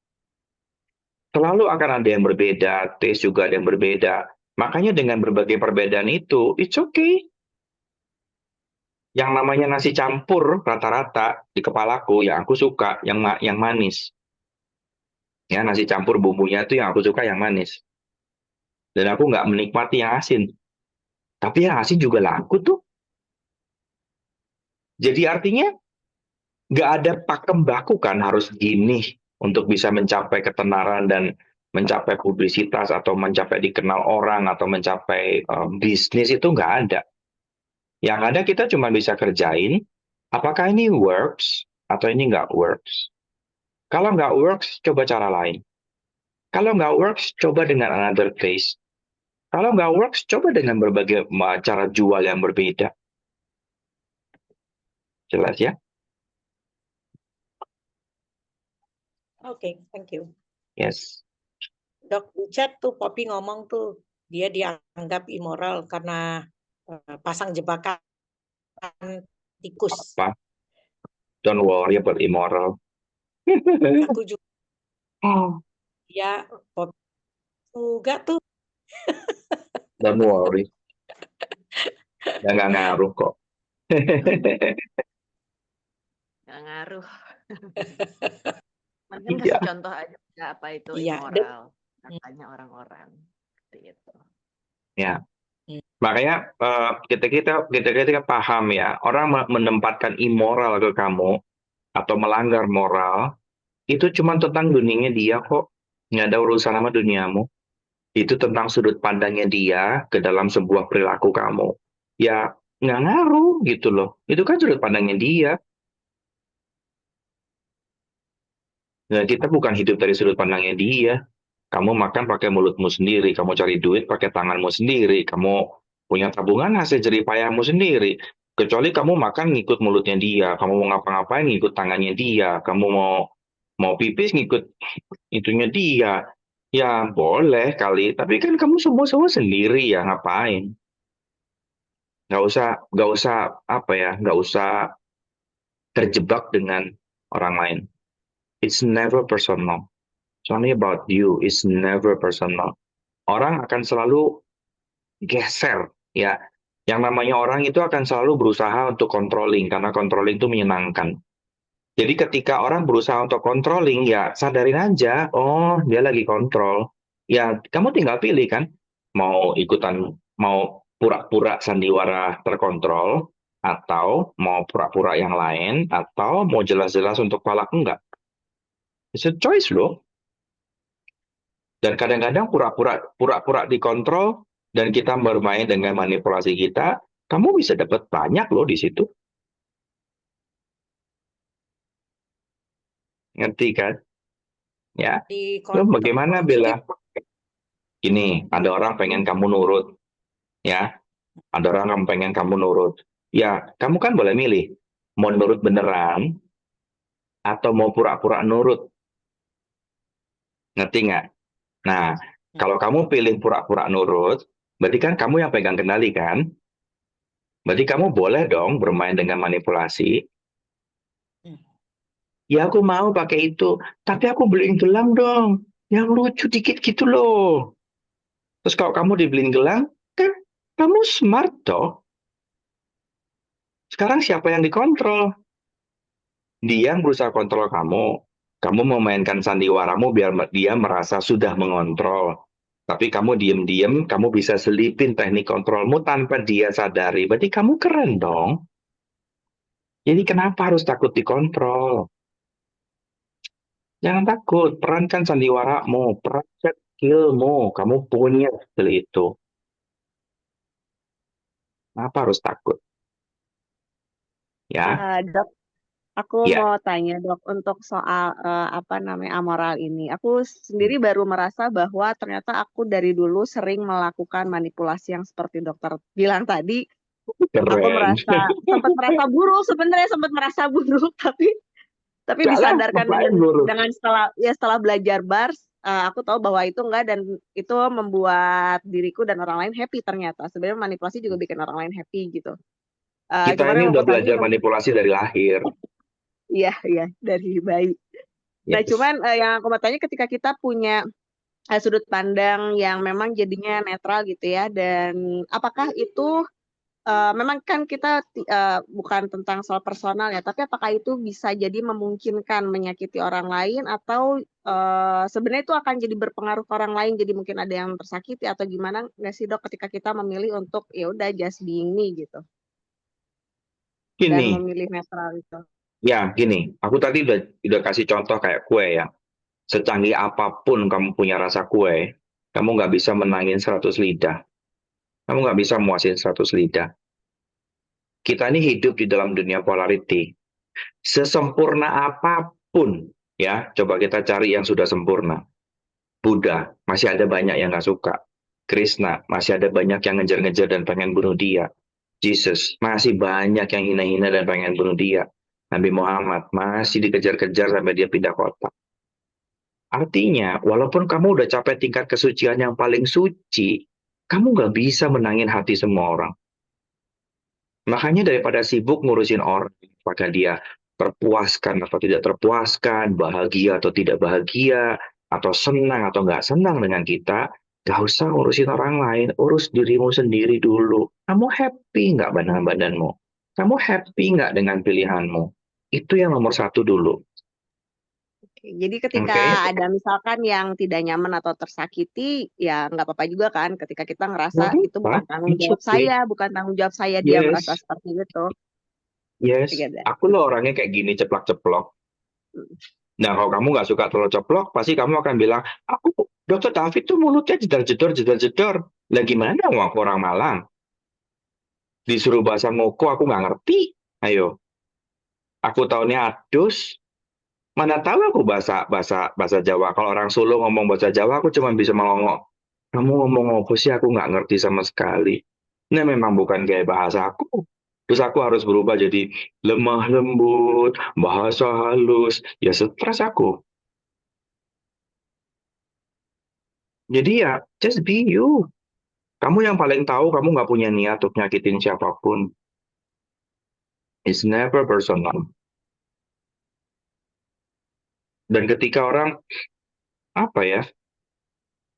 [SPEAKER 2] Selalu akan ada yang berbeda, taste juga ada yang berbeda. Makanya dengan berbagai perbedaan itu, it's okay. Yang namanya nasi campur rata-rata di kepalaku, yang aku suka, yang manis. Ya, nasi campur bumbunya itu yang aku suka yang manis. Dan aku nggak menikmati yang asin. Tapi yang asin juga laku tuh. Jadi artinya nggak ada pakem baku kan harus gini untuk bisa mencapai ketenaran dan mencapai publisitas atau mencapai dikenal orang atau mencapai bisnis itu nggak ada. Yang ada kita cuma bisa kerjain apakah ini works atau ini nggak works. Kalau nggak works, coba cara lain. Kalau nggak works, coba dengan another taste. Kalau nggak works, coba dengan berbagai cara jual yang berbeda. Jelas ya?
[SPEAKER 4] Oke, thank you.
[SPEAKER 2] Yes.
[SPEAKER 4] Dok, di chat tuh Poppy ngomong tuh dia dianggap immoral karena pasang jebakan tikus.
[SPEAKER 2] Apa? Don't worry about immoral.
[SPEAKER 4] Aku juga ya Poppy juga tuh.
[SPEAKER 2] Don't worry. Ya nggak ngaruh kok.
[SPEAKER 5] Nggak ngaruh. Mungkin
[SPEAKER 2] Iya.
[SPEAKER 5] kasih contoh aja apa itu
[SPEAKER 4] Iya,
[SPEAKER 5] immoral. Katanya orang-orang. Seperti itu.
[SPEAKER 2] Ya. Makanya kita paham ya, orang menempatkan immoral ke kamu atau melanggar moral itu cuma tentang dunianya dia kok, nggak ada urusan sama duniamu. Itu tentang sudut pandangnya dia ke dalam sebuah perilaku kamu. Ya nggak ngaruh gitu loh. Itu kan sudut pandangnya dia. Nah, kita bukan hidup dari sudut pandangnya dia. Kamu makan pakai mulutmu sendiri, kamu cari duit pakai tanganmu sendiri, kamu punya tabungan hasil jerih payahmu sendiri. Kecuali kamu makan ngikut mulutnya dia, kamu mau ngapa-ngapain ngikut tangannya dia, kamu mau pipis ngikut itunya dia. Ya boleh kali, tapi kan kamu semua sendiri ya ngapain? Nggak usah apa ya, nggak usah terjebak dengan orang lain. It's never personal. It's only about you. It's never personal. Orang akan selalu geser ya. Yang namanya orang itu akan selalu berusaha untuk controlling karena controlling itu menyenangkan. Jadi ketika orang berusaha untuk controlling ya sadarin aja, oh dia lagi kontrol. Ya kamu tinggal pilih kan mau ikutan mau pura-pura sandiwara terkontrol atau mau pura-pura yang lain atau mau jelas-jelas untuk palak enggak. It's a choice loh. Dan kadang-kadang pura-pura dikontrol dan kita bermain dengan manipulasi kita, kamu bisa dapat banyak loh di situ. Ngerti kan? Ya.
[SPEAKER 4] Di
[SPEAKER 2] Lo bagaimana Bella?
[SPEAKER 4] konflik
[SPEAKER 2] Ini ada orang pengen kamu nurut, ya. Ada orang yang pengen kamu nurut. Ya, kamu kan boleh milih mau nurut beneran atau mau pura-pura nurut. Ngerti nggak? Nah, kalau kamu pilih pura-pura nurut, berarti kan kamu yang pegang kendali kan? Berarti kamu boleh dong bermain dengan manipulasi. Ya aku mau pakai itu, tapi aku beliin gelang dong. Yang lucu dikit gitu loh. Terus kalau kamu dibeliin gelang, kan kamu smart toh. Sekarang siapa yang dikontrol? Dia yang berusaha kontrol kamu. Kamu memainkan sandiwaramu biar dia merasa sudah mengontrol. Tapi kamu diem-diem, kamu bisa selipin teknik kontrolmu tanpa dia sadari. Berarti kamu keren dong. Jadi kenapa harus takut dikontrol? Jangan takut, perankan sandiwaramu, perankan skillmu, kamu punya skill itu. Kenapa harus takut? Ya,
[SPEAKER 3] Dok, Aku
[SPEAKER 2] Ya,
[SPEAKER 3] mau tanya dok untuk soal apa namanya amoral ini. Aku sendiri baru merasa bahwa ternyata aku dari dulu sering melakukan manipulasi yang seperti dokter bilang tadi. Aku
[SPEAKER 2] keren.
[SPEAKER 3] sempat merasa buruk sebenarnya sempat merasa buruk tapi
[SPEAKER 2] Enggak lah,
[SPEAKER 3] disadarkan
[SPEAKER 2] ngapain buruk?
[SPEAKER 3] dengan setelah belajar bars, aku tahu bahwa itu enggak dan itu membuat diriku dan orang lain happy ternyata. Sebenarnya manipulasi juga bikin orang lain happy gitu.
[SPEAKER 2] Kita
[SPEAKER 3] Cuman
[SPEAKER 2] ini
[SPEAKER 3] yang
[SPEAKER 2] udah
[SPEAKER 3] aku tanya
[SPEAKER 2] belajar manipulasi dari lahir.
[SPEAKER 3] iya iya dari bayi. Nah,
[SPEAKER 2] Yes.
[SPEAKER 3] cuman yang aku mau tanya ketika kita punya sudut pandang yang memang jadinya netral gitu ya, dan apakah itu memang kan kita bukan tentang soal personal ya, tapi apakah itu bisa jadi memungkinkan menyakiti orang lain atau sebenarnya itu akan jadi berpengaruh ke orang lain, jadi mungkin ada yang tersakiti atau gimana nggak sih dok ketika kita memilih untuk ya udah just being me gitu dan
[SPEAKER 2] Gini,
[SPEAKER 3] memilih netral itu.
[SPEAKER 2] gini. Aku tadi udah kasih contoh kayak kue ya. Secanggih apapun kamu punya rasa kue, kamu nggak bisa menangin 100 lidah. Kamu nggak bisa muasin 100 lidah. Kita ini hidup di dalam dunia polarity. Sesempurna apapun, ya, coba kita cari yang sudah sempurna. Buddha, masih ada banyak yang nggak suka. Krishna, masih ada banyak yang ngejar-ngejar dan pengen bunuh dia. Jesus, masih banyak yang hina-hina dan pengen bunuh dia. Nabi Muhammad, masih dikejar-kejar sampai dia pindah kota. Artinya, walaupun kamu udah capai tingkat kesucian yang paling suci, kamu nggak bisa menangin hati semua orang. Makanya daripada sibuk ngurusin orang, apakah dia terpuaskan atau tidak terpuaskan, bahagia atau tidak bahagia, atau senang atau nggak senang dengan kita, nggak usah ngurusin orang lain, urus dirimu sendiri dulu. Kamu happy nggak dengan badanmu? Kamu happy nggak dengan pilihanmu? Itu yang nomor satu dulu.
[SPEAKER 3] Oke, jadi ketika
[SPEAKER 2] Oke?
[SPEAKER 3] ada misalkan yang tidak nyaman atau tersakiti, ya nggak apa-apa juga kan ketika kita ngerasa
[SPEAKER 2] Nggak
[SPEAKER 3] itu bukan
[SPEAKER 2] apa-apa.
[SPEAKER 3] tanggung
[SPEAKER 2] It's
[SPEAKER 3] jawab
[SPEAKER 2] okay.
[SPEAKER 3] saya, bukan tanggung jawab saya dia merasa
[SPEAKER 2] Yes.
[SPEAKER 3] seperti itu.
[SPEAKER 2] Yes.
[SPEAKER 3] Gitu.
[SPEAKER 2] Aku loh orangnya kayak gini, ceplok-ceplok. Nah, kalau kamu nggak suka terlalu ceplok, pasti kamu akan bilang, aku Dokter David tuh mulutnya jedar-jedor, jedar-jedor. Lah gimana wong aku orang Malang? Disuruh bahasa ngoko, aku nggak ngerti. Ayo, aku taunya adus. Mana tahu aku bahasa bahasa bahasa Jawa. Kalau orang Solo ngomong bahasa Jawa, aku cuma bisa melongo. Kamu ngomong apa sih? Aku nggak ngerti sama sekali. Ini memang bukan kayak bahasa aku. Terus aku harus berubah jadi lemah lembut, bahasa halus. Ya stres aku. Jadi ya, just be you. Kamu yang paling tahu kamu nggak punya niat untuk nyakitin siapapun. It's never personal. Dan ketika orang, apa ya,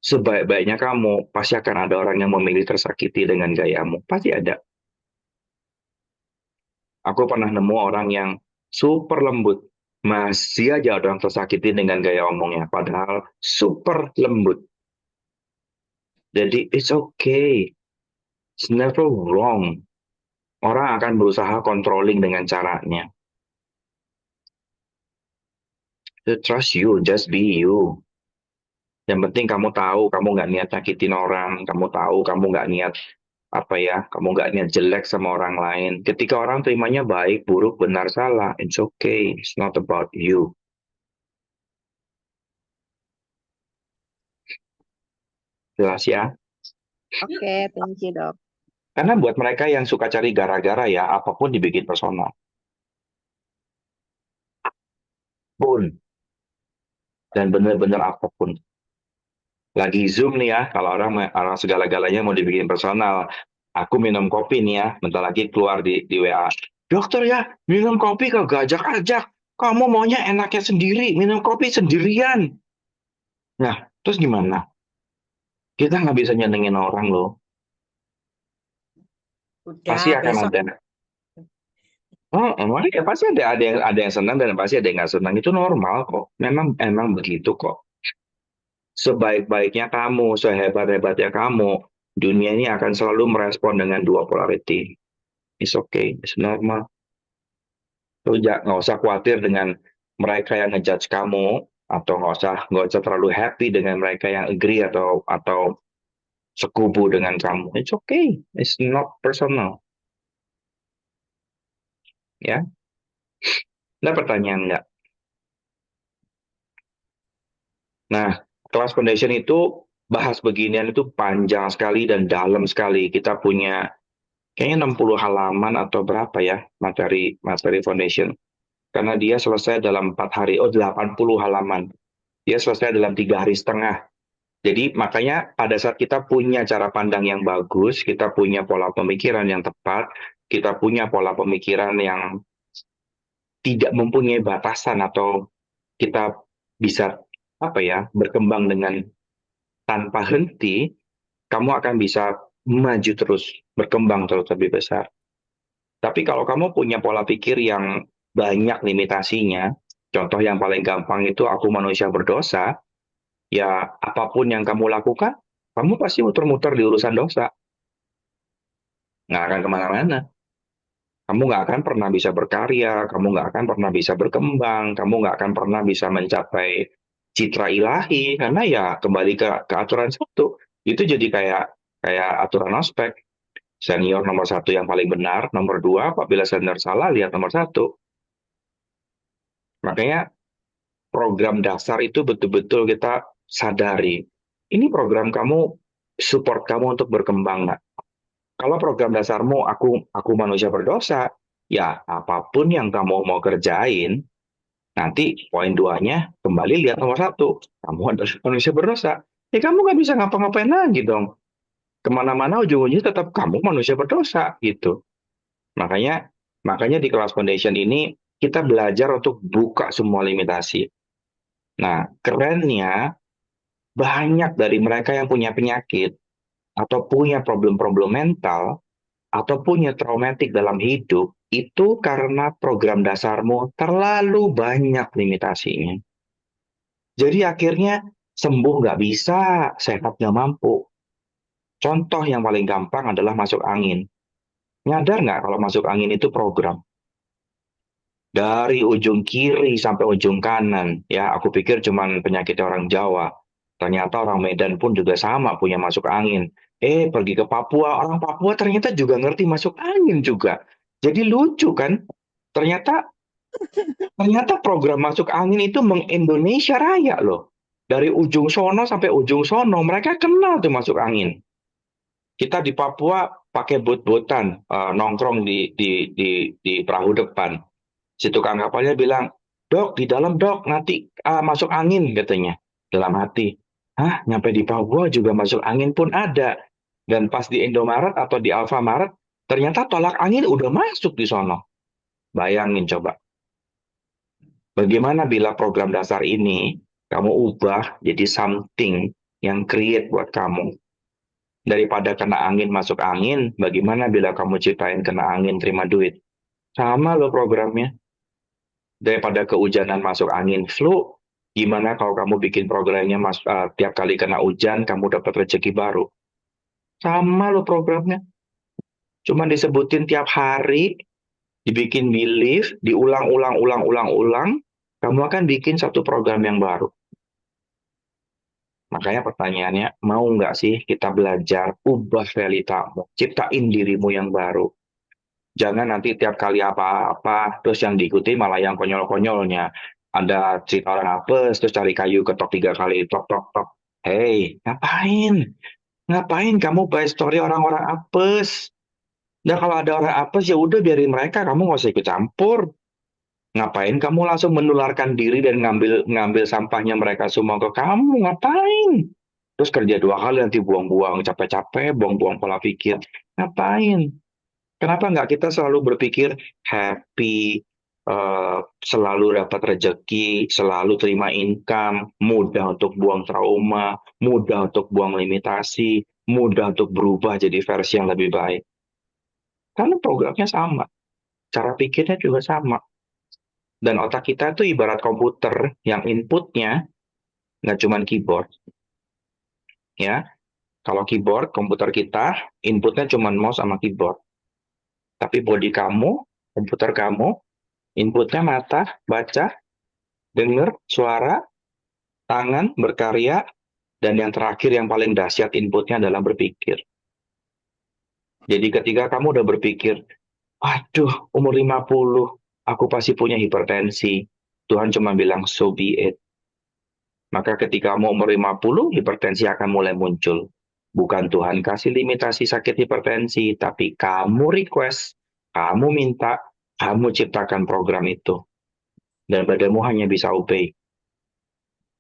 [SPEAKER 2] sebaik-baiknya kamu, pasti akan ada orang yang memilih tersakiti dengan gayamu. Pasti ada. Aku pernah nemu orang yang super lembut. Masih aja ada orang tersakiti dengan gaya omongnya. Padahal super lembut. Jadi it's okay. It's never wrong. Orang akan berusaha controlling dengan caranya. Trust you, just be you. Yang penting kamu tahu, kamu nggak niat nyakitin orang, kamu tahu, kamu nggak niat apa ya, kamu nggak niat jelek sama orang lain. Ketika orang terimanya baik, buruk, benar, salah, it's okay, it's not about you. Jelas ya?
[SPEAKER 3] Oke, thank you dok.
[SPEAKER 2] Karena buat mereka yang suka cari gara-gara ya, apapun dibikin personal. Pun, dan benar-benar apapun. Lagi Zoom nih ya, kalau orang segala-galanya mau dibikin personal. Aku minum kopi nih ya, bentar lagi keluar di WA. Dokter ya, minum kopi kagak ajak-ajak. Kamu maunya enaknya sendiri, minum kopi sendirian. Nah, terus gimana? Kita nggak bisa nyenengin orang loh. Pasti
[SPEAKER 4] Udah
[SPEAKER 2] akan
[SPEAKER 4] besok
[SPEAKER 2] ada. Oh, emang ya pasti ada yang senang dan pasti ada yang nggak senang. Itu normal kok. Memang begitu kok. Sebaik-baiknya kamu, sehebat-hebatnya kamu, dunia ini akan selalu merespon dengan dua polarity. It's okay, it's normal. Lu nggak usah khawatir dengan mereka yang ngejudge kamu, atau nggak usah terlalu happy dengan mereka yang agree atau sekubu dengan kamu. It's okay, it's not personal. Ya, Nah, pertanyaan nggak? Nah, kelas foundation itu bahas beginian itu panjang sekali dan dalam sekali. Kita punya kayaknya 60 halaman atau berapa ya materi materi foundation. Karena dia selesai dalam 4 hari, 80 halaman. Dia selesai dalam 3 hari setengah. Jadi makanya pada saat kita punya cara pandang yang bagus, kita punya pola pemikiran yang tepat, kita punya pola pemikiran yang tidak mempunyai batasan atau kita bisa berkembang dengan tanpa henti, kamu akan bisa maju terus, berkembang terus lebih besar. Tapi kalau kamu punya pola pikir yang banyak limitasinya, contoh yang paling gampang itu aku manusia berdosa, ya apapun yang kamu lakukan, kamu pasti muter-muter di urusan dosa. Nggak akan kemana-mana. Kamu nggak akan pernah bisa berkarya, kamu nggak akan pernah bisa berkembang, kamu nggak akan pernah bisa mencapai citra ilahi, karena ya kembali ke aturan satu. Itu jadi kayak aturan ospek. Senior nomor 1 yang paling benar, nomor 2, apabila senior salah, lihat nomor 1. Makanya program dasar itu betul-betul kita sadari. Ini program kamu, support kamu untuk berkembang, nak. Kalau program dasarmu aku manusia berdosa, ya apapun yang kamu mau kerjain, nanti poin 2-nya kembali lihat nomor 1. Kamu adalah manusia berdosa. Ya kamu nggak bisa ngapa-ngapain lagi dong. Kemana-mana ujung-ujungnya tetap kamu manusia berdosa gitu. Makanya di kelas foundation ini kita belajar untuk buka semua limitasi. Nah, kerennya banyak dari mereka yang punya penyakit atau punya problem-problem mental atau punya traumatik dalam hidup itu karena program dasarmu terlalu banyak limitasinya. Jadi akhirnya sembuh nggak bisa, sehat nggak mampu. Contoh yang paling gampang adalah masuk angin. Nyadar nggak kalau masuk angin itu program? Dari ujung kiri sampai ujung kanan, ya aku pikir cuman penyakit orang Jawa. Ternyata orang Medan pun juga sama punya masuk angin. Pergi ke Papua, orang Papua ternyata juga ngerti masuk angin juga. Jadi lucu kan? Ternyata ternyata program masuk angin itu meng-Indonesia Raya loh. Dari ujung sono sampai ujung sono, mereka kenal tuh masuk angin. Kita di Papua pakai bot-botan, nongkrong di perahu depan. Si tukang kapalnya bilang, "Dok, di dalam dok, nanti masuk angin," katanya. Dalam hati, hah, nyampe di Papua juga masuk angin pun ada. Dan pas di Indomaret atau di Alfamaret, ternyata tolak angin udah masuk di sono. Bayangin coba. Bagaimana bila program dasar ini kamu ubah jadi something yang create buat kamu? Daripada kena angin masuk angin, bagaimana bila kamu ciptain kena angin terima duit? Sama loh programnya. Daripada kehujanan masuk angin flu, gimana kalau kamu bikin programnya tiap kali kena hujan kamu dapat rezeki baru? Sama loh programnya. Cuma disebutin tiap hari, dibikin belief, diulang-ulang, kamu akan bikin satu program yang baru. Makanya pertanyaannya, mau nggak sih kita belajar ubah realitamu, ciptain dirimu yang baru? Jangan nanti tiap kali apa-apa, terus yang diikuti malah yang konyol-konyolnya. Ada cerita orang apes, terus cari kayu ketok 3 kali, tok, tok, tok. Hei, ngapain? Ngapain kamu buy story orang-orang apes? Nah kalau ada orang apes, ya udah biarin mereka, kamu nggak usah ikut campur. Ngapain kamu langsung menularkan diri dan ngambil sampahnya mereka semua ke kamu? Ngapain? Terus kerja 2 kali nanti buang-buang, capek-capek, buang-buang pola pikir. Ngapain? Kenapa nggak kita selalu berpikir happy, selalu dapat rezeki, selalu terima income, mudah untuk buang trauma, mudah untuk buang limitasi, mudah untuk berubah jadi versi yang lebih baik. Karena programnya sama, cara pikirnya juga sama. Dan otak kita itu ibarat komputer yang inputnya nggak cuma keyboard. Ya, kalau keyboard, komputer kita, inputnya cuma mouse sama keyboard. Tapi body kamu, komputer kamu, inputnya mata, baca, dengar, suara, tangan, berkarya, dan yang terakhir yang paling dahsyat inputnya adalah berpikir. Jadi ketika kamu udah berpikir, waduh, umur 50, aku pasti punya hipertensi. Tuhan cuma bilang, so be it. Maka ketika mau umur 50, hipertensi akan mulai muncul. Bukan Tuhan kasih limitasi sakit hipertensi, tapi kamu request, kamu minta, kamu ciptakan program itu. Dan badanmu hanya bisa obey.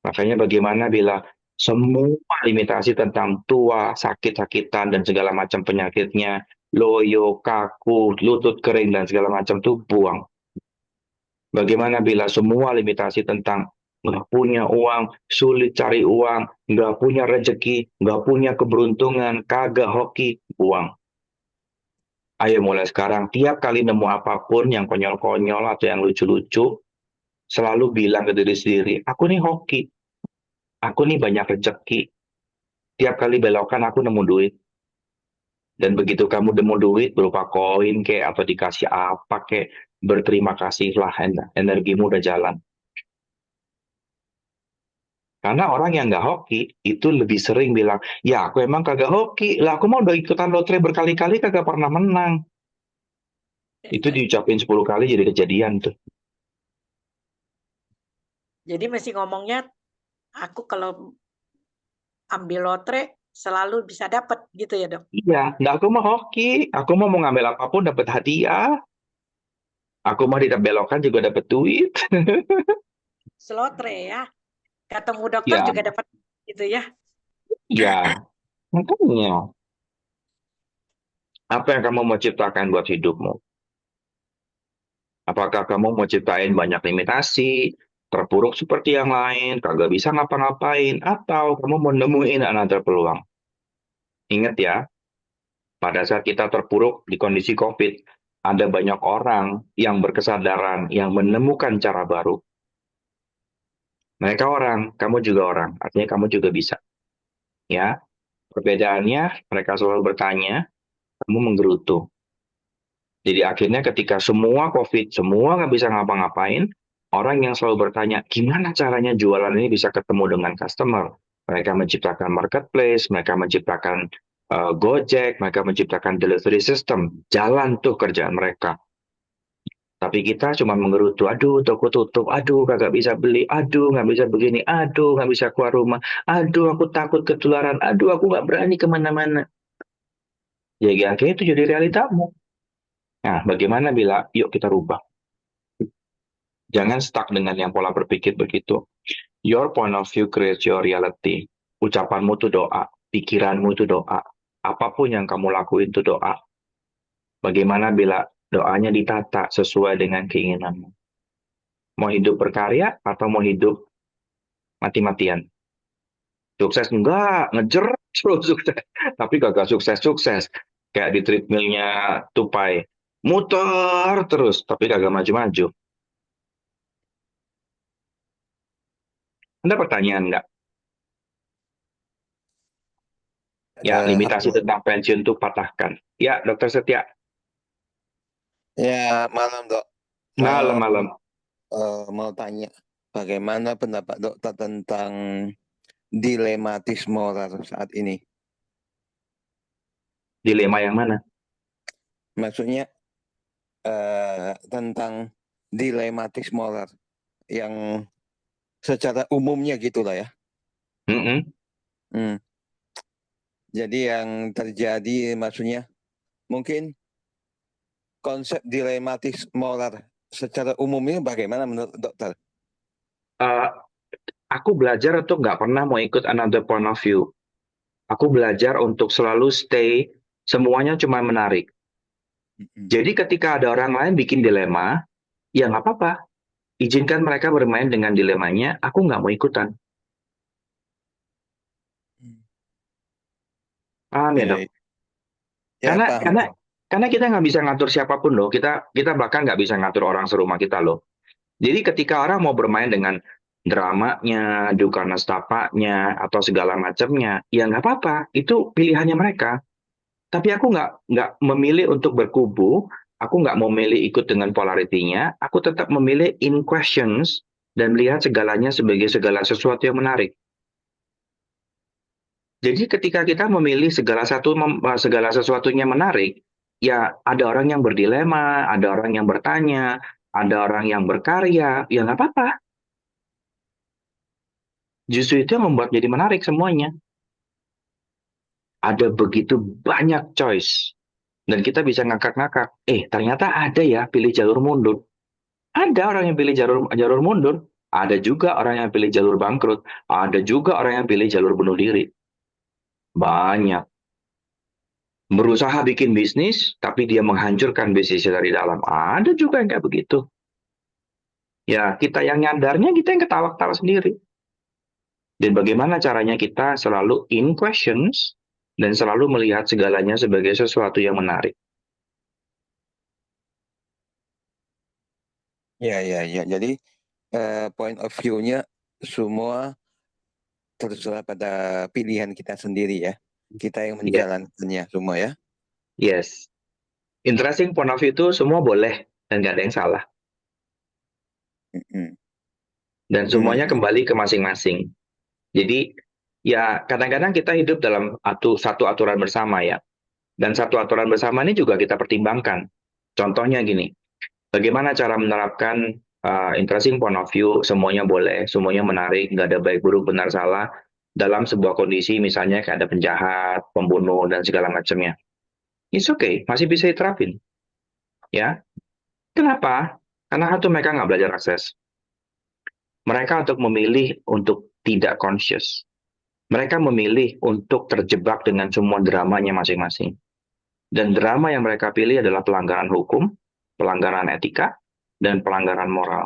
[SPEAKER 2] Makanya bagaimana bila semua limitasi tentang tua, sakit-sakitan, dan segala macam penyakitnya, loyo, kaku, lutut kering, dan segala macam itu buang. Bagaimana bila semua limitasi tentang nggak punya uang, sulit cari uang, nggak punya rezeki, nggak punya keberuntungan, kagak hoki, buang. Ayo mulai sekarang, tiap kali nemu apapun yang konyol-konyol atau yang lucu-lucu, selalu bilang ke diri sendiri, aku nih hoki, aku nih banyak rezeki. Tiap kali belokan aku nemu duit. Dan begitu kamu nemu duit berupa koin kayak atau dikasih apa kayak, berterima kasihlah, energimu udah jalan. Karena orang yang nggak hoki itu lebih sering bilang, ya aku emang kagak hoki, lah aku mau udah ikutan lotre berkali-kali kagak pernah menang. Itu diucapin 10 kali jadi kejadian tuh.
[SPEAKER 4] Jadi mesti ngomongnya, aku kalau ambil lotre selalu bisa dapat gitu ya dok?
[SPEAKER 2] Iya, nggak aku mau hoki, aku mau ngambil apapun dapat hadiah, aku mau tidak belokan juga dapat duit.
[SPEAKER 4] Selotre ya, ketemu dokter
[SPEAKER 2] Ya,
[SPEAKER 4] juga dapat gitu ya.
[SPEAKER 2] ya, makanya apa yang kamu mau ciptakan buat hidupmu? Apakah kamu mau ciptain banyak limitasi, terpuruk seperti yang lain, kagak bisa ngapa-ngapain, atau kamu mau nemuin another peluang? Ingat ya, pada saat kita terpuruk di kondisi COVID, ada banyak orang yang berkesadaran, yang menemukan cara baru. Mereka orang, kamu juga orang, artinya kamu juga bisa. Ya, perbedaannya mereka selalu bertanya, kamu menggerutu. Jadi akhirnya ketika semua COVID, semua nggak bisa ngapa-ngapain, orang yang selalu bertanya, gimana caranya jualan ini bisa ketemu dengan customer? Mereka menciptakan marketplace, mereka menciptakan Gojek, mereka menciptakan delivery system. Jalan tuh kerjaan mereka. Tapi kita cuma menggerutu, aduh toko tutup, aduh kagak bisa beli, aduh nggak bisa begini, aduh nggak bisa keluar rumah, aduh aku takut ketularan, aduh aku nggak berani kemana-mana. Jadi akhirnya itu jadi realitamu. Nah, bagaimana bila yuk kita rubah? Jangan stuck dengan yang pola berpikir begitu. Your point of view creates your reality. Ucapanmu itu doa, pikiranmu itu doa. Apapun yang kamu lakuin itu doa. Bagaimana bila doanya ditata sesuai dengan keinginanmu? Mau hidup berkarya atau mau hidup mati-matian? Sukses enggak, ngejer terus sukses. Tapi gagal sukses-sukses. Kayak di treadmillnya tupai. Muter terus, tapi kagak maju-maju. Ada pertanyaan enggak? Ya, limitasi
[SPEAKER 7] Halo.
[SPEAKER 2] tentang pensiun itu patahkan. Ya, Dokter Setia.
[SPEAKER 7] Ya, malam dok.
[SPEAKER 2] Malam-malam.
[SPEAKER 7] Mau tanya, bagaimana pendapat dokter tentang dilematis moral saat ini?
[SPEAKER 2] Dilema yang mana?
[SPEAKER 7] Maksudnya tentang dilematis moral yang secara umumnya gitulah ya.
[SPEAKER 2] Mm-mm.
[SPEAKER 7] Jadi yang terjadi maksudnya mungkin konsep dilematis moral secara umumnya bagaimana menurut dokter?
[SPEAKER 2] Aku belajar untuk nggak pernah mau ikut another point of view. Aku belajar untuk selalu stay, semuanya cuma menarik. Jadi ketika ada orang lain bikin dilema, ya nggak apa-apa. Izinkan mereka bermain dengan dilemanya, aku nggak mau ikutan. Paham ya, Dok?
[SPEAKER 7] Ya,
[SPEAKER 2] Karena
[SPEAKER 7] paham.
[SPEAKER 2] karena kita nggak bisa ngatur siapapun loh. Kita bahkan nggak bisa ngatur orang serumah kita loh. Jadi ketika orang mau bermain dengan dramanya, duka nestapanya, atau segala macamnya, ya nggak apa-apa. Itu pilihannya mereka. Tapi aku nggak memilih untuk berkubu. Aku nggak memilih ikut dengan polaritinya. Aku tetap memilih in questions dan melihat segalanya sebagai segala sesuatu yang menarik. Jadi ketika kita memilih segala sesuatunya menarik, ya ada orang yang berdilema, ada orang yang bertanya, ada orang yang berkarya, ya nggak apa-apa. Justru itu yang membuat jadi menarik semuanya. Ada begitu banyak choice. Dan kita bisa ngakak-ngakak. Ternyata ada ya pilih jalur mundur. Ada orang yang pilih jalur mundur. Ada juga orang yang pilih jalur bangkrut. Ada juga orang yang pilih jalur bunuh diri. Banyak. Berusaha bikin bisnis, tapi dia menghancurkan bisnisnya dari dalam. Ada juga yang kayak begitu. Ya, kita yang nyadarnya, kita yang ketawa-ketawa sendiri. Dan bagaimana caranya kita selalu in questions, dan selalu melihat segalanya sebagai sesuatu yang menarik.
[SPEAKER 7] Ya. Jadi point of view-nya semua terserah pada pilihan kita sendiri ya. Kita yang menjalankannya semua ya.
[SPEAKER 2] Yes. Interesting point of view itu semua boleh, dan nggak ada yang salah. Dan semuanya kembali ke masing-masing. Jadi, ya kadang-kadang kita hidup dalam satu aturan bersama ya. Dan satu aturan bersama ini juga kita pertimbangkan. Contohnya gini, bagaimana cara menerapkan interesting point of view, semuanya boleh, semuanya menarik, nggak ada baik buruk benar salah, dalam sebuah kondisi misalnya kayak ada penjahat, pembunuh, dan segala macamnya. It's okay, masih bisa diterapin. Ya, kenapa? Karena satu, mereka nggak belajar akses. Mereka untuk memilih untuk tidak conscious. Mereka memilih untuk terjebak dengan semua dramanya masing-masing. Dan drama yang mereka pilih adalah pelanggaran hukum, pelanggaran etika, dan pelanggaran moral.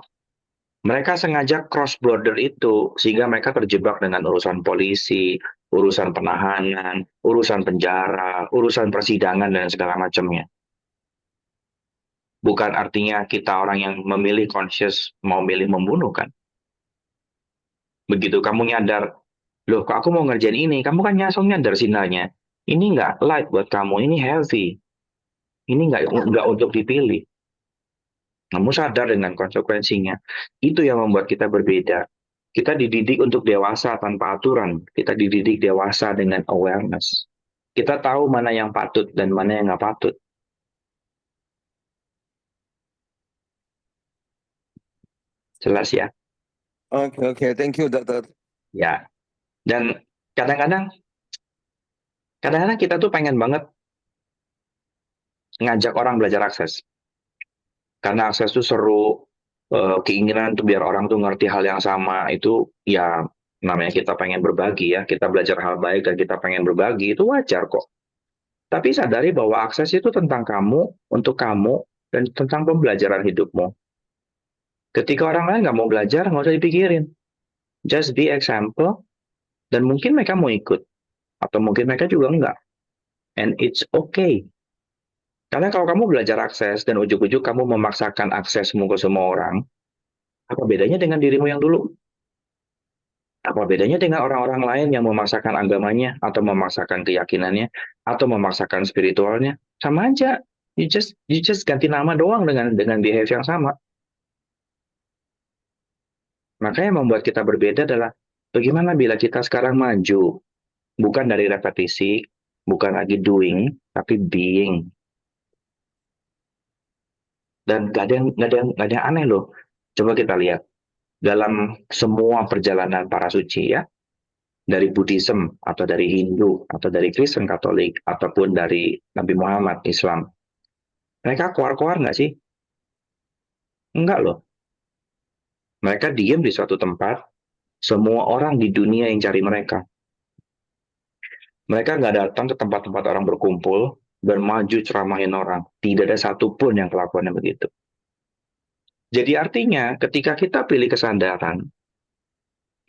[SPEAKER 2] Mereka sengaja cross border itu sehingga mereka terjebak dengan urusan polisi, urusan penahanan, urusan penjara, urusan persidangan, dan segala macamnya. Bukan artinya kita orang yang memilih conscious mau milih membunuh kan. Begitu kamu nyadar, loh kok aku mau ngerjain ini, kamu kan langsung nyadar sinyalnya. Ini nggak light buat kamu, ini healthy. Ini nggak untuk dipilih. Kamu sadar dengan konsekuensinya. Itu yang membuat kita berbeda. Kita dididik untuk dewasa tanpa aturan. Kita dididik dewasa dengan awareness. Kita tahu mana yang patut dan mana yang nggak patut. Jelas ya?
[SPEAKER 7] Oke. Thank you, dokter.
[SPEAKER 2] Ya. Dan kadang-kadang kita tuh pengen banget ngajak orang belajar akses. Karena akses itu seru, keinginan tuh biar orang tuh ngerti hal yang sama, itu ya namanya kita pengen berbagi ya, kita belajar hal baik dan kita pengen berbagi, itu wajar kok. Tapi sadari bahwa akses itu tentang kamu, untuk kamu, dan tentang pembelajaran hidupmu. Ketika orang lain nggak mau belajar, nggak usah dipikirin. Just be example, dan mungkin mereka mau ikut, atau mungkin mereka juga enggak. And it's okay. Karena kalau kamu belajar akses, dan ujuk-ujuk kamu memaksakan aksesmu ke semua orang, apa bedanya dengan dirimu yang dulu? Apa bedanya dengan orang-orang lain yang memaksakan agamanya, atau memaksakan keyakinannya, atau memaksakan spiritualnya? Sama aja. You just ganti nama doang dengan behave yang sama. Makanya yang membuat kita berbeda adalah bagaimana bila kita sekarang maju, bukan dari repetisi, bukan lagi doing, tapi being. Dan nggak ada yang aneh loh. Coba kita lihat dalam semua perjalanan para suci ya, dari Buddhism atau dari Hindu atau dari Kristen Katolik ataupun dari Nabi Muhammad Islam, mereka keluar nggak sih? Enggak loh. Mereka diam di suatu tempat, semua orang di dunia yang cari mereka. Mereka nggak datang ke tempat-tempat orang berkumpul dan maju ceramahin orang. Tidak ada satupun yang kelakuannya begitu. Jadi artinya ketika kita pilih kesadaran,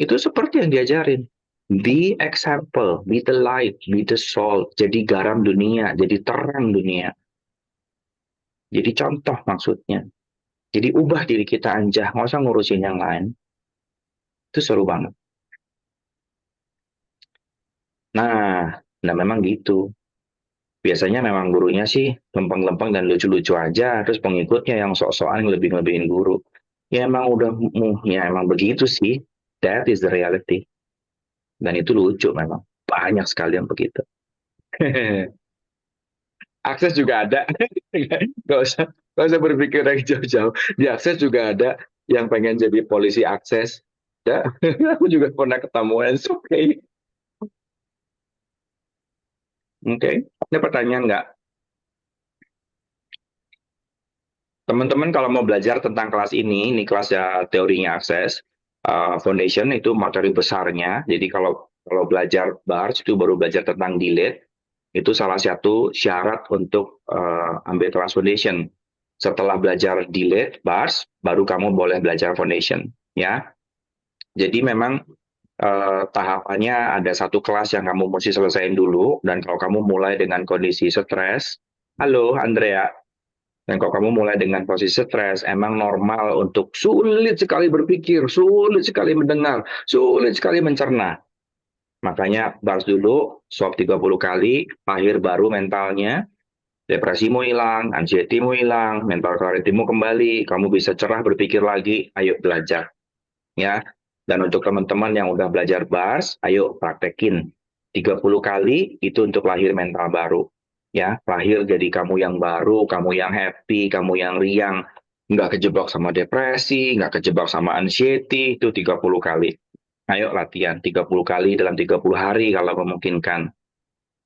[SPEAKER 2] itu seperti yang diajarin. Be example, be the light, be the salt. Jadi garam dunia, jadi terang dunia. Jadi contoh maksudnya. Jadi ubah diri kita aja, nggak usah ngurusin yang lain. Itu seru banget. Nah memang gitu. Biasanya memang gurunya sih lempeng-lempeng dan lucu-lucu aja, terus pengikutnya yang sok-sokan lebih-lebihin guru. Ya emang emang begitu sih. That is the reality. Dan itu lucu memang. Banyak sekali yang begitu. Akses juga ada. Gak Nggak usah berpikir yang jauh-jauh. Di Akses juga ada yang pengen jadi polisi akses. Ya, aku juga pernah ketemu. It's okay. Oke, ada pertanyaan nggak? Teman-teman kalau mau belajar tentang kelas ini kelas ya teorinya akses, foundation itu materi besarnya. Jadi kalau belajar bars itu baru belajar tentang delete, itu salah satu syarat untuk ambil kelas foundation. Setelah belajar delete bars, baru kamu boleh belajar foundation, ya. Jadi memang tahapannya ada satu kelas yang kamu mesti selesaiin dulu, dan kalau kamu mulai dengan kondisi stres, halo Andrea, dan kalau kamu mulai dengan posisi stres, emang normal untuk sulit sekali berpikir, sulit sekali mendengar, sulit sekali mencerna. Makanya bahas dulu, swab 30 kali, lahir baru mentalnya, depresimu hilang, anxiety-mu hilang, mental clarity-mu kembali, kamu bisa cerah berpikir lagi, ayo belajar. Ya. Dan untuk teman-teman yang udah belajar bars, ayo praktekin. 30 kali itu untuk lahir mental baru. Ya, lahir jadi kamu yang baru, kamu yang happy, kamu yang riang, nggak kejebak sama depresi, nggak kejebak sama anxiety, itu 30 kali. Ayo latihan 30 kali dalam 30 hari kalau memungkinkan.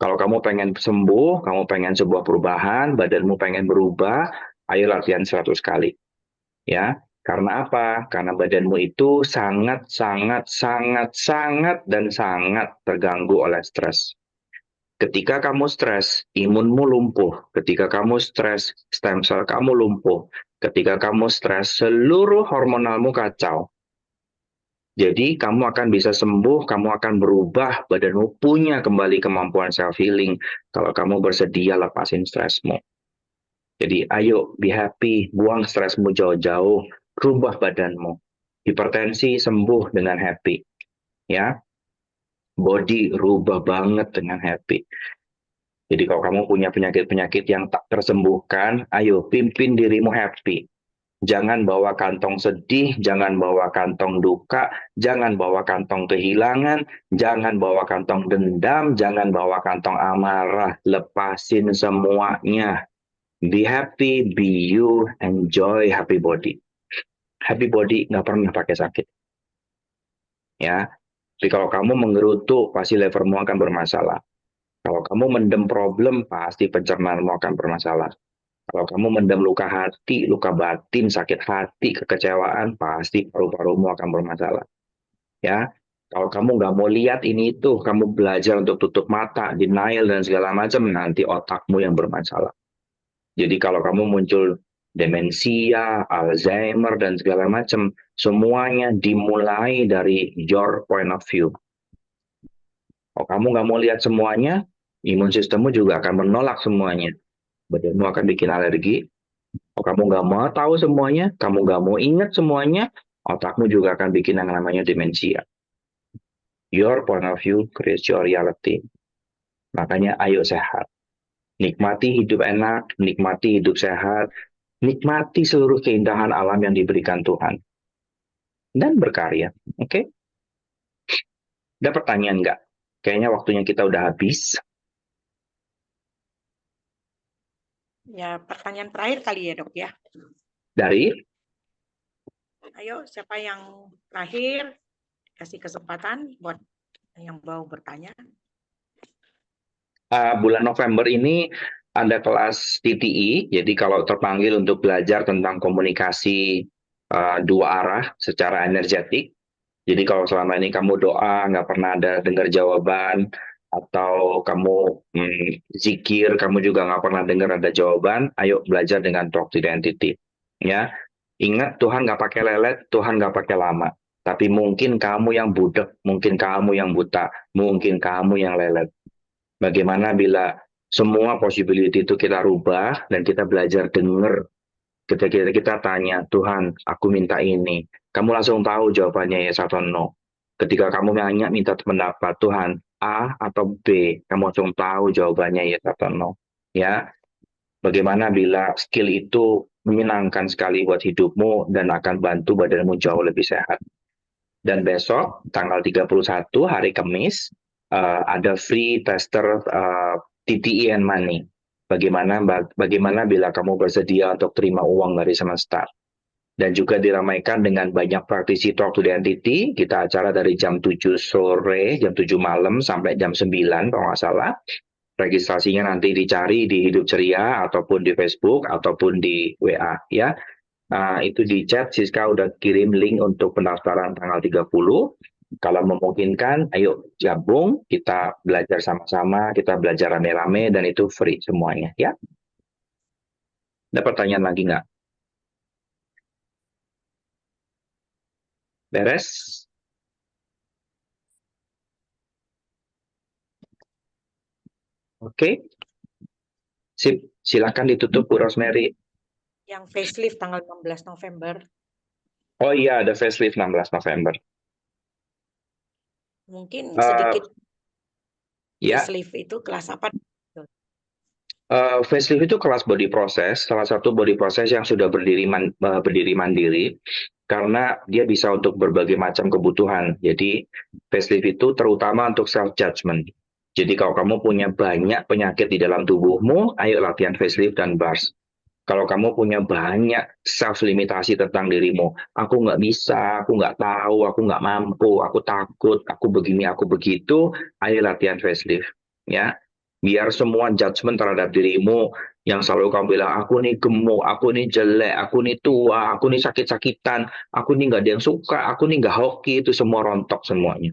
[SPEAKER 2] Kalau kamu pengen sembuh, kamu pengen sebuah perubahan, badanmu pengen berubah, ayo latihan 100 kali. Ya, karena apa? Karena badanmu itu sangat dan sangat terganggu oleh stres. Ketika kamu stres, imunmu lumpuh. Ketika kamu stres, stem cell kamu lumpuh. Ketika kamu stres, seluruh hormonalmu kacau. Jadi kamu akan bisa sembuh, kamu akan berubah, badanmu punya kembali kemampuan self healing kalau kamu bersedia lepasin stresmu. Jadi ayo be happy, buang stresmu jauh-jauh, rubah badanmu. Hipertensi sembuh dengan happy. Ya. Body rubah banget dengan happy. Jadi kalau kamu punya penyakit-penyakit yang tak tersembuhkan, ayo pimpin dirimu happy. Jangan bawa kantong sedih, jangan bawa kantong duka, jangan bawa kantong kehilangan, jangan bawa kantong dendam, jangan bawa kantong amarah. Lepasin semuanya. Be happy, be you, enjoy happy body. Happy body nggak pernah pakai sakit. Ya, jadi kalau kamu menggerutu, pasti levermu akan bermasalah. Kalau kamu mendem problem, pasti pencernaanmu akan bermasalah. Kalau kamu mendem luka hati, luka batin, sakit hati, kekecewaan, pasti paru-parumu akan bermasalah. Ya, kalau kamu nggak mau lihat ini itu, kamu belajar untuk tutup mata, denial dan segala macam, nanti otakmu yang bermasalah. Jadi kalau kamu muncul demensia, Alzheimer, dan segala macam, semuanya dimulai dari your point of view. Kalau kamu nggak mau lihat semuanya, imun sistemmu juga akan menolak semuanya. Badanmu akan bikin alergi. Kalau kamu nggak mau tahu semuanya, kamu nggak mau ingat semuanya, otakmu juga akan bikin yang namanya demensia. Your point of view creates your reality. Makanya ayo sehat. Nikmati hidup enak, nikmati hidup sehat, nikmati seluruh keindahan alam yang diberikan Tuhan. Dan berkarya. Oke? Ada pertanyaan nggak? Kayaknya waktunya kita udah habis.
[SPEAKER 4] Ya, pertanyaan terakhir kali ya, Dok ya.
[SPEAKER 2] Dari
[SPEAKER 4] Ayo, siapa yang terakhir? Kasih kesempatan buat yang mau bertanya.
[SPEAKER 2] bulan November ini ada kelas TTI, jadi kalau terpanggil untuk belajar tentang komunikasi dua arah secara energetik, jadi kalau selama ini kamu doa, nggak pernah ada dengar jawaban, atau kamu zikir, kamu juga nggak pernah dengar ada jawaban, ayo belajar dengan talk to identity. Ya, ingat Tuhan nggak pakai lelet, Tuhan nggak pakai lama. Tapi mungkin kamu yang budek, mungkin kamu yang buta, mungkin kamu yang lelet. Bagaimana bila semua possibility itu kita rubah dan kita belajar dengar. Kita tanya, Tuhan, aku minta ini. Kamu langsung tahu jawabannya yes atau no. Ketika kamu minta pendapat Tuhan, A atau B, kamu langsung tahu jawabannya yes atau no. Ya, bagaimana bila skill itu menyenangkan sekali buat hidupmu dan akan bantu badanmu jauh lebih sehat. Dan besok, tanggal 31, hari Kamis, ada free tester TTE and Money. bagaimana bila kamu bersedia untuk terima uang dari semesta. Dan juga diramaikan dengan banyak praktisi Talk to the Entity. Kita acara dari jam 7 sore, jam 7 malam sampai jam 9 kalau nggak salah. Registrasinya nanti dicari di Hidup Ceria ataupun di Facebook ataupun di WA ya. Itu di chat Siska udah kirim link untuk pendaftaran tanggal 30. Kalau memungkinkan, ayo gabung, kita belajar sama-sama, kita belajar rame-rame, dan itu free semuanya, ya. Ada pertanyaan lagi nggak? Beres? Oke. Sip, silakan ditutup Bu Rosemary.
[SPEAKER 4] Yang facelift tanggal 16 November.
[SPEAKER 2] Oh iya, ada facelift 16 November.
[SPEAKER 4] Mungkin sedikit
[SPEAKER 2] Ya.
[SPEAKER 4] facelift itu kelas apa?
[SPEAKER 2] Facelift itu kelas body process, salah satu body process yang sudah berdiri mandiri, karena dia bisa untuk berbagai macam kebutuhan. Jadi facelift itu terutama untuk self judgment. Jadi kalau kamu punya banyak penyakit di dalam tubuhmu, ayo latihan facelift dan bars. Kalau kamu punya banyak self limitasi tentang dirimu, aku nggak bisa, aku nggak tahu, aku nggak mampu, aku takut, aku begini, aku begitu, ayo latihan facelift, ya. Biar semua judgment terhadap dirimu yang selalu kamu bilang, aku nih gemuk, aku nih jelek, aku nih tua, aku nih sakit-sakitan, aku nih nggak ada yang suka, aku nih nggak hoki, itu semua rontok semuanya.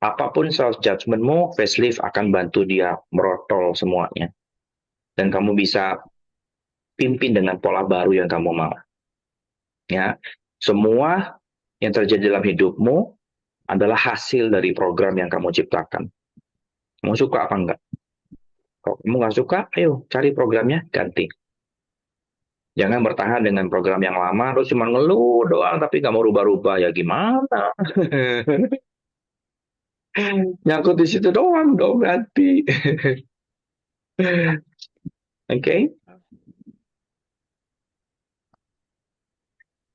[SPEAKER 2] Apapun self judgmentmu, facelift akan bantu dia merotol semuanya. Dan kamu bisa pimpin dengan pola baru yang kamu mau. Ya, semua yang terjadi dalam hidupmu adalah hasil dari program yang kamu ciptakan. Kamu suka apa enggak? Kalau kamu nggak suka, ayo cari programnya, ganti. Jangan bertahan dengan program yang lama, terus cuma ngeluh doang, tapi nggak mau rubah-rubah. Ya gimana? Nyangkut di situ doang, dong ganti. Oke?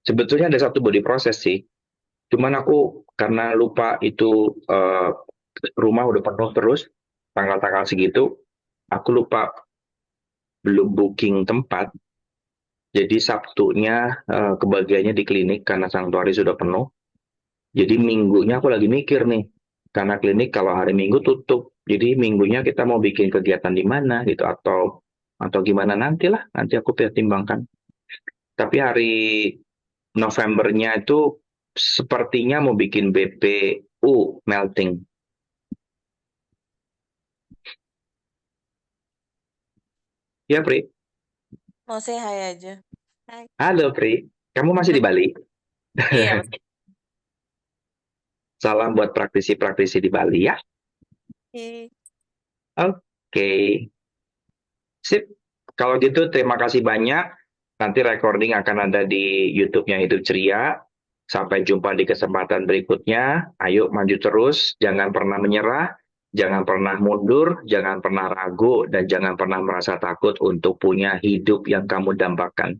[SPEAKER 2] Sebetulnya ada satu body process sih. Cuman aku karena lupa itu rumah udah penuh terus, tanggal-tanggal segitu, aku lupa belum booking tempat. Jadi Sabtunya kebagiannya di klinik karena sanktuari sudah penuh. Jadi minggunya aku lagi mikir nih, karena klinik kalau hari Minggu tutup. Jadi minggunya kita mau bikin kegiatan di mana gitu atau gimana nantilah, nanti aku pertimbangkan. Tapi hari Novembernya itu sepertinya mau bikin BPU melting. Ya, Pri.
[SPEAKER 8] Mau say hi aja. Hai.
[SPEAKER 2] Halo, Pri. Kamu masih di Bali?
[SPEAKER 8] Iya.
[SPEAKER 2] Salam buat praktisi-praktisi di Bali ya.
[SPEAKER 8] Oke.
[SPEAKER 2] Oke. Sip. Kalau gitu terima kasih banyak. Nanti recording akan ada di YouTube-nya Hidup Ceria. Sampai jumpa di kesempatan berikutnya. Ayo maju terus, jangan pernah menyerah, jangan pernah mundur, jangan pernah ragu, dan jangan pernah merasa takut untuk punya hidup yang kamu dambakan.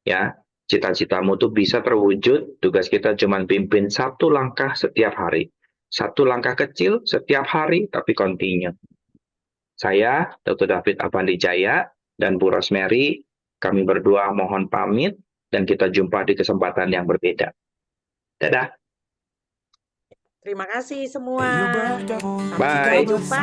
[SPEAKER 2] Ya, cita-citamu tuh bisa terwujud. Tugas kita cuma pimpin satu langkah setiap hari. Satu langkah kecil setiap hari, tapi continue. Saya, Dr. David Apandijaya, dan Bu Rosemary, kami berdua mohon pamit, dan kita jumpa di kesempatan yang berbeda. Dadah.
[SPEAKER 4] Terima kasih semua.
[SPEAKER 2] Bye.
[SPEAKER 4] Sampai jumpa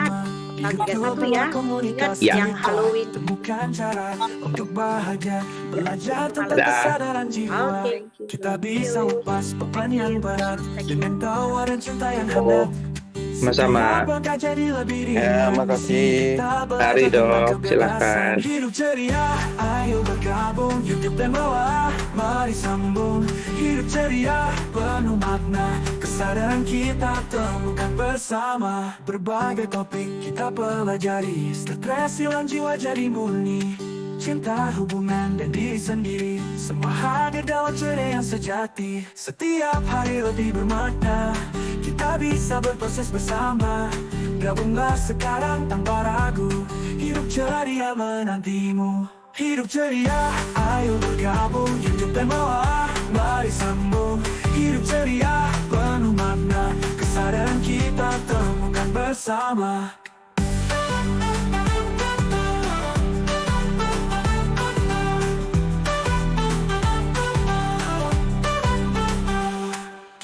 [SPEAKER 4] tanggal 1 ya. Ingat
[SPEAKER 2] Ya.
[SPEAKER 4] yang Halloween.
[SPEAKER 1] Temukan cara untuk bahagia, belajar tentang
[SPEAKER 2] Dah.
[SPEAKER 1] kesadaran jiwa.
[SPEAKER 4] Oke.
[SPEAKER 1] Kita bisa lepas beban yang berat dengan tawaran cinta yang hangat.
[SPEAKER 2] Sama-sama.
[SPEAKER 1] Setiap langkah jadi lebih
[SPEAKER 7] Ya,
[SPEAKER 1] ringan.
[SPEAKER 7] makasih.
[SPEAKER 1] Kita
[SPEAKER 2] Mari
[SPEAKER 1] belajar
[SPEAKER 2] dok,
[SPEAKER 1] tentang kebebasan.
[SPEAKER 2] silakan.
[SPEAKER 1] Hidup ceria, ayo bergabung. Hidup dan bawah, mari sambung. Hidup ceria, penuh makna. Kesadaran kita temukan bersama. Berbagai topik kita pelajari. Stres hilang, jiwa jadi murni. Cinta, hubungan, dan diri sendiri. Semua hadir dalam ceria yang sejati. Setiap hari lebih bermakna. Kita bisa berproses bersama. Gabunglah sekarang tanpa ragu. Hidup ceria menantimu. Hidup ceria, ayo bergabung. Hidup dan bawah, mari sambung. Hidup ceria, penuh makna. Kesadaran kita temukan bersama.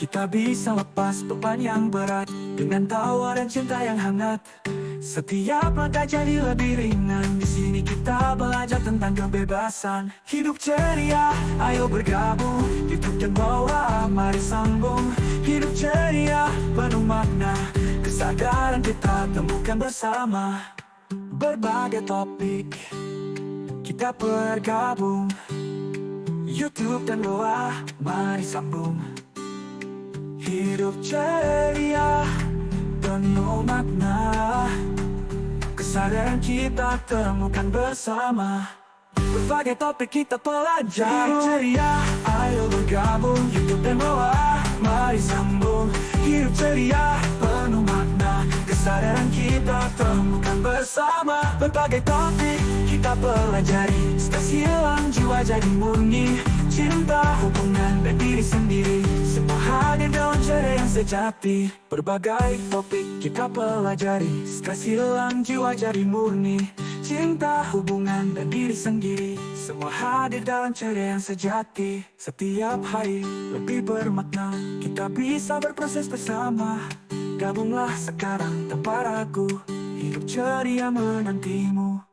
[SPEAKER 1] Kita bisa lepas beban yang berat dengan tawa dan cinta yang hangat. Setiap langkah jadi lebih ringan. Di sini kita belajar tentang kebebasan. Hidup ceria, ayo bergabung. Hidup dan bawa, mari sambung. Hidup ceria, penuh makna. Kesadaran kita temukan bersama. Berbagai topik kita bergabung. YouTube dan doa, mari sambung. Hidup ceria, penuh makna. Kesadaran kita temukan bersama. Berbagai topik kita pelajari. Hidup ceria, ayo bergabung. YouTube dan doa, mari sambung. Hidup ceria, penuh makna. Kesadaran kita temukan bersama. Berbagai topik kita pelajari. Stres hilang, jiwa jadi murni. Cinta, hubungan, dan diri sendiri. Semua hadir dalam ceria yang sejati. Berbagai topik kita pelajari. Stres hilang, jiwa jadi murni. Cinta, hubungan, dan diri sendiri. Semua hadir dalam ceria yang sejati. Setiap hari lebih bermakna. Kita bisa berproses bersama. Gabunglah sekarang tanpa ragu. Hidup ceria menantimu.